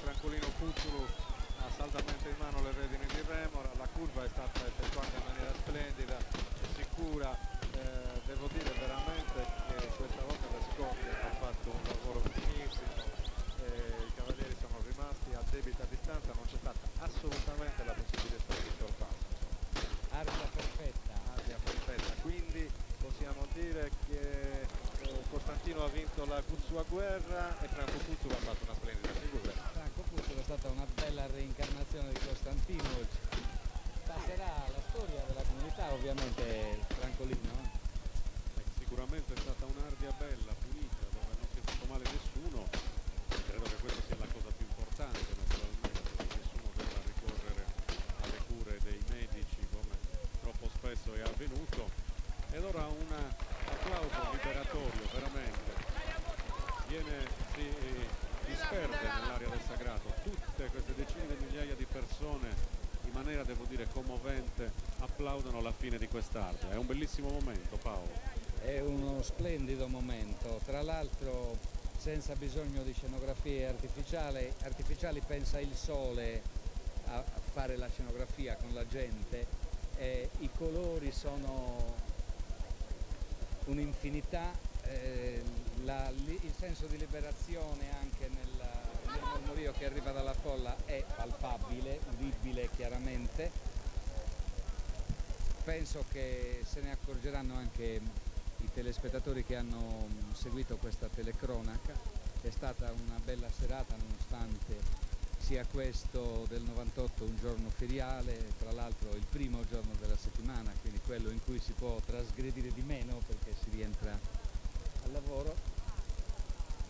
Francolino Puzzolo ha saldamente in mano le redini di Remora, la curva è stata effettuata in maniera splendida e sicura, devo dire veramente che questa volta le scorte hanno fatto un lavoro finissimo, i cavalieri sono rimasti a debita distanza, non c'è stata assolutamente la possibilità di sorpasso. Aria perfetta, Quindi possiamo dire che Costantino ha vinto la sua guerra e Franco Puzzolo ha fatto una splendida figura. Franco Puzzolo è stata una bella reincarnazione di Costantino, passerà alla storia della comunità ovviamente Francolino. Sicuramente è stata un'Ardia bella, pulita, dove non si è fatto male nessuno. Credo che questa sia la cosa più importante, naturalmente, che nessuno debba ricorrere alle cure dei medici come troppo spesso è avvenuto. Ed ora un applauso liberatorio, veramente. Si disperde nell'area del sagrato. Tutte queste decine di migliaia di persone in maniera, devo dire, commovente applaudono la fine di quest'arte. È un bellissimo momento, Paolo. È uno splendido momento, tra l'altro senza bisogno di scenografie artificiali, pensa il sole a fare la scenografia con la gente, i colori sono un'infinità, il senso di liberazione anche nel mormorio che arriva dalla folla è palpabile, udibile chiaramente. Penso che se ne accorgeranno anche i telespettatori che hanno seguito questa telecronaca. È stata una bella serata nonostante sia questo del 98 un giorno feriale, tra l'altro il primo giorno della settimana, quindi quello in cui si può trasgredire di meno perché si rientra al lavoro.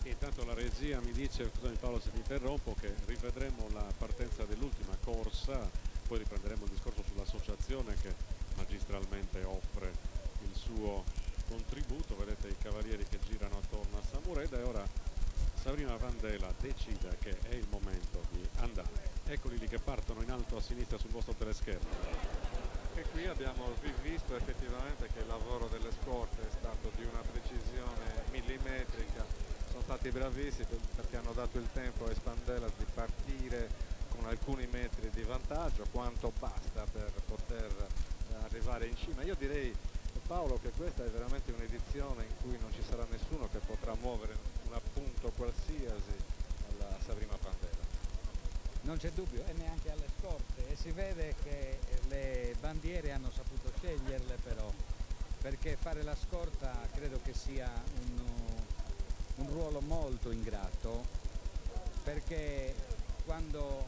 E intanto la regia mi dice, scusami Paolo se ti interrompo, che rivedremo la partenza dell'ultima corsa, poi riprenderemo il discorso sull'associazione che magistralmente offre il suo contributo. Vedete i cavalieri che girano attorno a Samureda e ora Sabrina Vandela decide che è il momento di andare. Eccoli lì che partono in alto a sinistra sul vostro teleschermo. E qui abbiamo visto effettivamente che il lavoro delle scorte è stato di una precisione millimetrica, sono stati bravissimi perché hanno dato il tempo a Espandelas di partire con alcuni metri di vantaggio, quanto basta per poter arrivare in cima. Io direi, Paolo, che questa è veramente un'edizione in cui non ci sarà nessuno che potrà muovere un appunto qualsiasi alla Sabrina Pandela. Non c'è dubbio, e neanche alle scorte, e si vede che le bandiere hanno saputo sceglierle però, perché fare la scorta credo che sia un ruolo molto ingrato, perché quando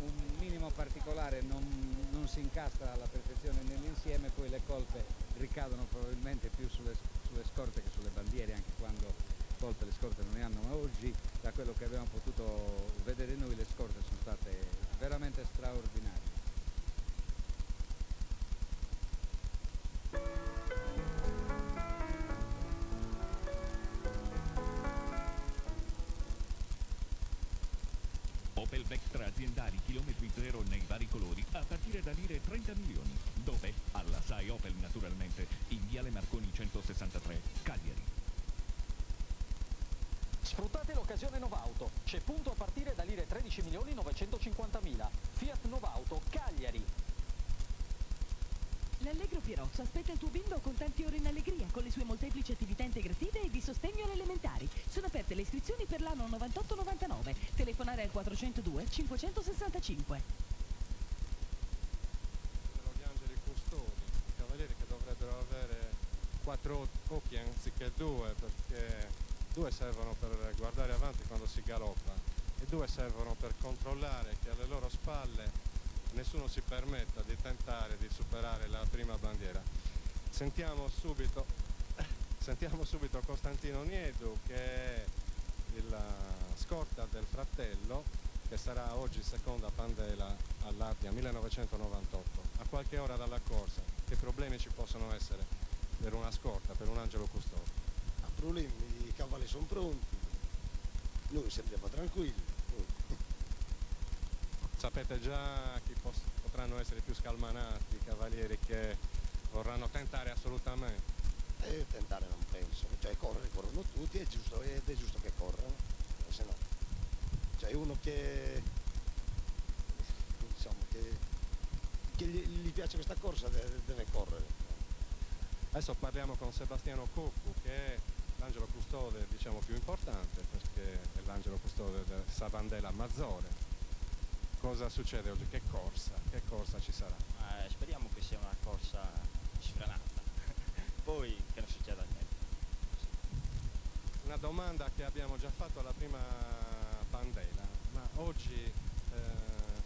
un minimo particolare non si incastra alla perfezione nell'insieme, poi le colpe ricadono probabilmente più sulle scorte che sulle bandiere, anche quando colpe le scorte non ne hanno, ma oggi da quello che abbiamo potuto vedere noi le scorte sono state veramente straordinarie. Opel Vectra aziendali chilometri zero nei vari colori a partire da lire 30 milioni. Dove? Alla SAI Opel naturalmente, in Viale Marconi 163, Cagliari. Sfruttate l'occasione Novauto, c'è punto a partire da lire 13.950.000. Fiat Novauto, Cagliari. L'Allegro Pierozzo aspetta il tuo bimbo con tanti ore in allegria, con le sue molteplici attività integrative e di sostegno alle elementari. Sono aperte le iscrizioni per l'anno 98-99. Telefonare al 402 565. Sono gli angeli custodi, i cavalieri che dovrebbero avere 4 occhi anziché 2, perché 2 servono per guardare avanti quando si galoppa e 2 servono per controllare che alle loro spalle nessuno si permetta di tentare di superare la prima bandiera. Sentiamo subito Costantino Niedu, che è la scorta del fratello, che sarà oggi seconda Pandela all'Ardia 1998, a qualche ora dalla corsa. Che problemi ci possono essere per una scorta, per un angelo custode? A problemi, i cavalli sono pronti, noi sembriamo tranquilli. Sapete già chi potranno essere più scalmanati, i cavalieri che Vorranno tentare assolutamente. Tentare non penso, cioè corrono tutti, ed è giusto che corrano, se no. Cioè uno che diciamo che gli piace questa corsa deve correre. Adesso parliamo con Sebastiano Coccu, che è l'angelo custode, diciamo, più importante, perché è l'angelo custode del Savandela Mazzore. Cosa succede oggi? Che corsa ci sarà? Speriamo che sia una corsa sfrenata, poi che non succeda niente. Una domanda che abbiamo già fatto alla prima pandela, ma oggi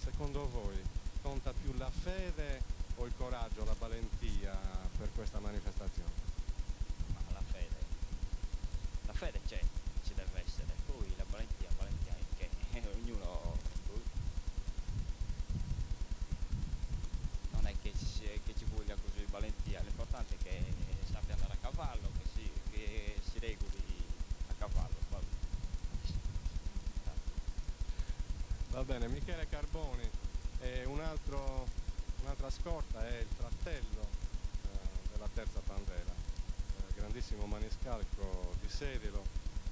secondo voi conta più la fede o il coraggio, la valentia per questa manifestazione? Ma la fede c'è, ci deve essere, poi la valentia è che ognuno non è che ci voglia così valentia, l'importante è che sappia andare a cavallo, che si regoli a cavallo. Va bene, Michele Carboni, un'altra scorta è il fratello della terza pandela, grandissimo maniscalco di Sedilo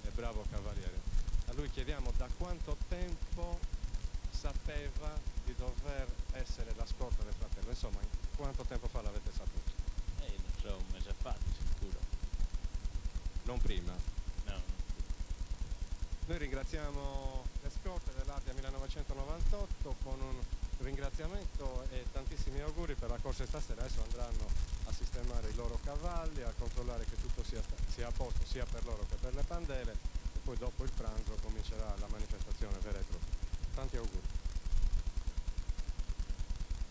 e bravo cavaliere. A lui chiediamo da quanto tempo sapeva di dover essere la scorta del fratello, insomma, quanto tempo fa l'avete saputo? Non so, un mese fa di sicuro. Non prima? No. Noi ringraziamo le scorte dell'Ardia 1998 con un ringraziamento e tantissimi auguri per la corsa stasera. Adesso andranno a sistemare i loro cavalli, a controllare che tutto sia a posto sia per loro che per le pandele, e poi dopo il pranzo comincerà la manifestazione vera e propria. Tanti auguri.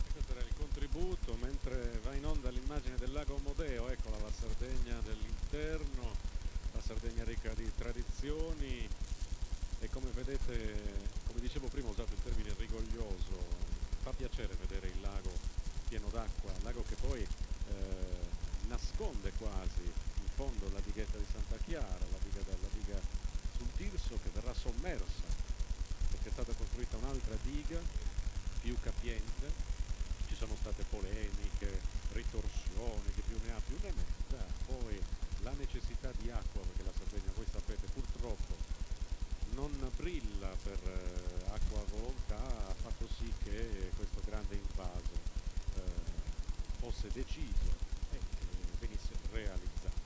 E questo era il contributo, mentre va in onda l'immagine del lago Modeo, eccola la Sardegna dell'interno, la Sardegna ricca di tradizioni, e come vedete, come dicevo prima, ho usato il termine rigoglioso. Fa piacere vedere il lago pieno d'acqua, lago che poi nasconde quasi in fondo la dighetta di Santa Chiara, la diga sul Tirso, che verrà sommersa perché è stata costruita un'altra diga più capiente. Ci sono state polemiche, ritorsioni, che più ne ha più ne metta. Poi la necessità di acqua, perché la Sardegna, voi sapete, purtroppo non brilla per acqua a volontà, ha fatto sì che questo grande invaso fosse deciso e venisse realizzato.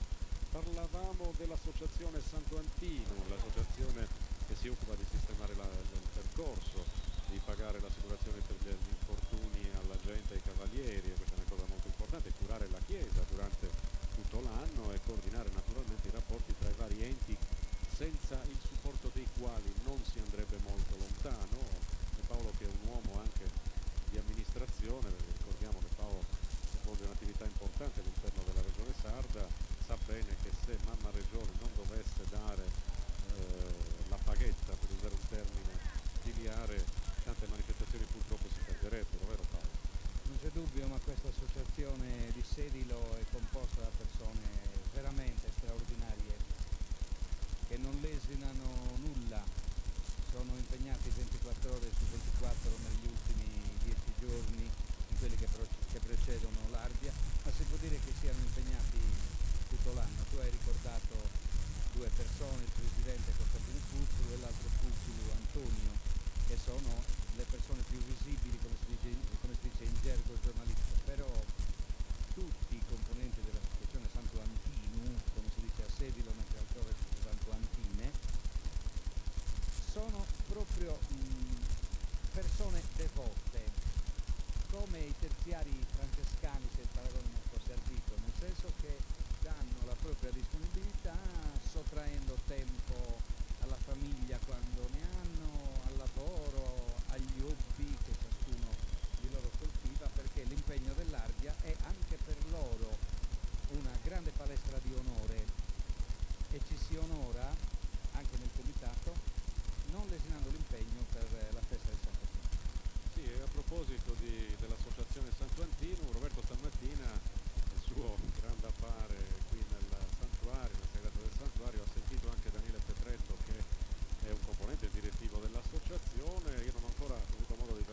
Parlavamo dell'associazione Santo Antino, l'associazione che si occupa di sistemare il percorso, di pagare l'assicurazione per gli infortuni alla gente, ai cavalieri, e questa è una cosa molto importante, curare la Chiesa durante tutto l'anno e coordinare naturalmente i rapporti tra i vari enti, senza il supporto dei quali non si andrebbe molto lontano. E Paolo, che è un uomo anche di amministrazione, perché ricordiamo che Paolo svolge un'attività importante all'interno della Regione Sarda, sa bene che se Mamma Regione non dovesse dare la paghetta, per usare un termine filiare, tante manifestazioni purtroppo si perderebbero, vero Paolo? Non c'è dubbio, ma questa associazione di Sedilo è composta da persone veramente straordinarie, che non lesinano nulla, sono impegnati 24 ore su 24 negli ultimi 10 giorni, in quelli che precedono l'Ardia, ma si può dire che siano impegnati tutto l'anno. Tu hai ricordato due persone, il presidente Costantino Puzzolo e l'altro Puzzolo Antonio, che sono le persone più visibili, come si dice in gergo giornalistico, però tutti i componenti dell'associazione Santo Antino, come si dice a Sedilo, mentre altrove Santo Antine, sono proprio persone devote, come i terziari francescani, se il paragone non fosse ardito, nel senso che danno la propria disponibilità sottraendo tempo alla famiglia quando ne hanno, al lavoro, agli hobby che ciascuno di loro coltiva, perché l'impegno dell'Ardia è anche per loro una grande palestra di onore, e ci si onora anche nel comitato non lesinando l'impegno per la festa del Santo Antino. Sì, e a proposito dell'associazione Santo Antino, Roberto stamattina nel suo grande affare qui nel santuario, nel segreto del santuario, ha sentito anche Daniele Petretto, che è un componente direttivo dell'associazione. Io non ho ancora avuto modo di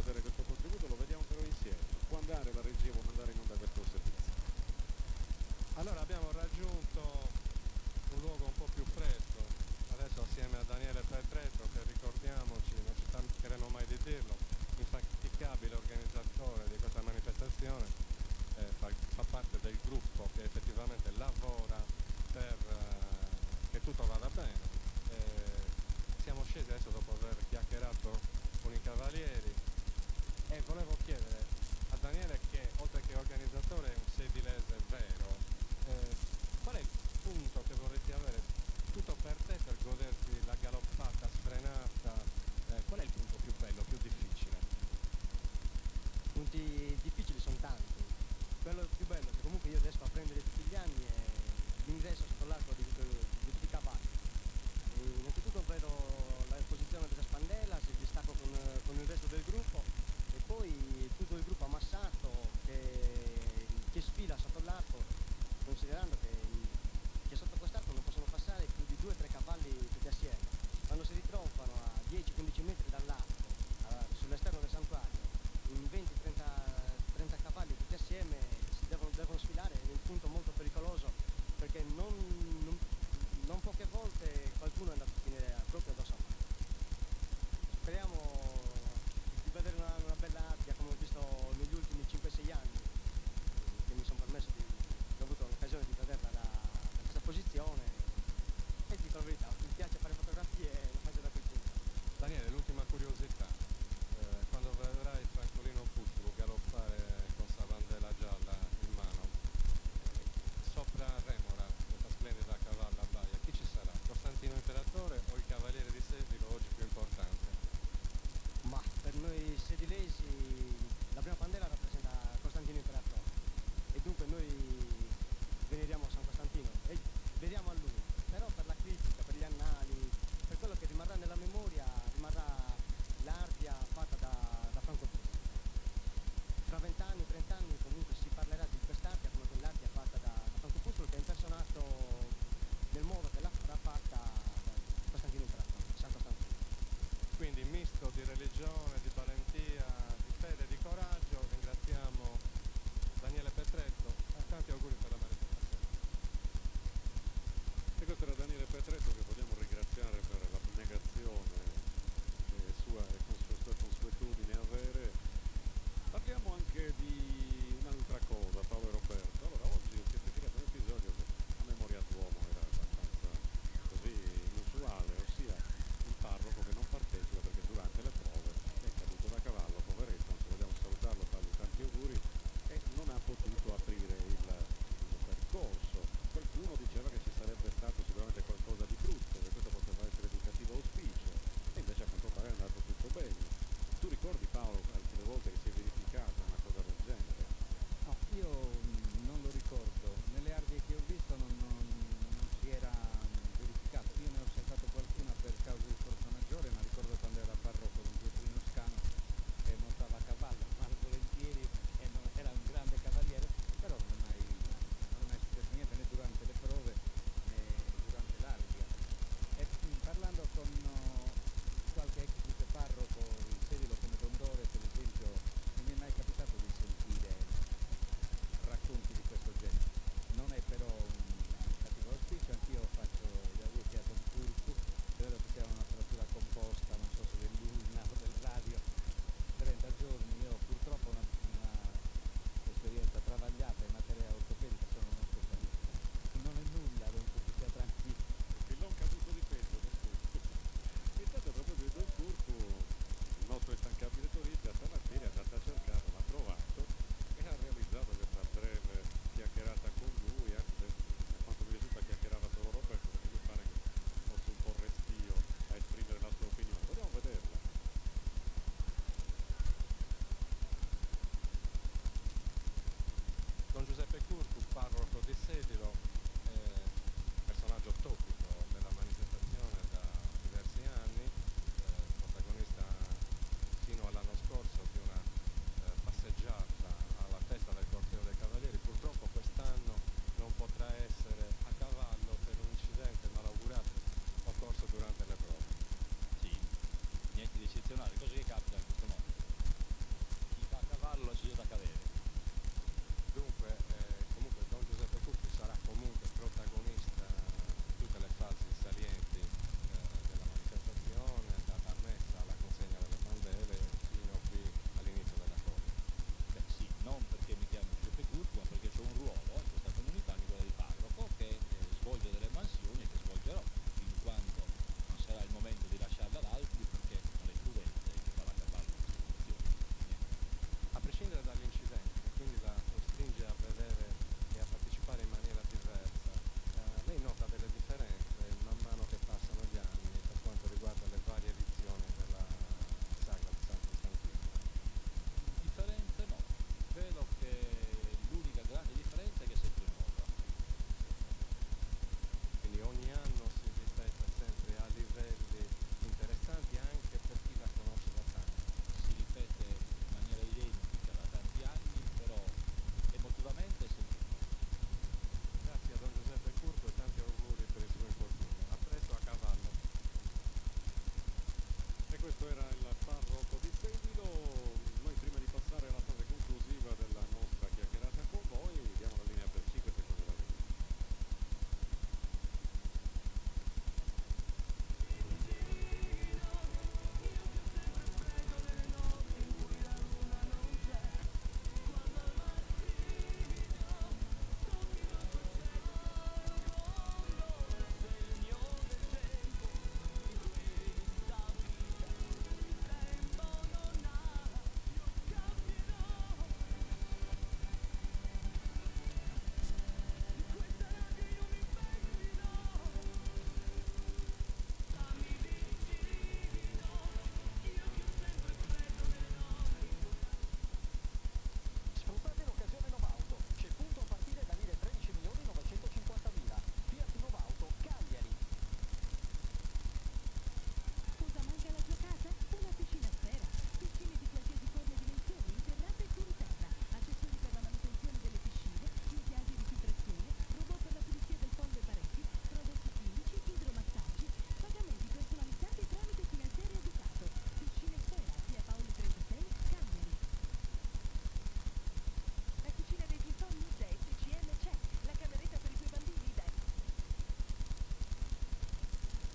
che non poche volte qualcuno è andato a finire proprio addosso a me. Speriamo di vedere una bella Ardea come ho visto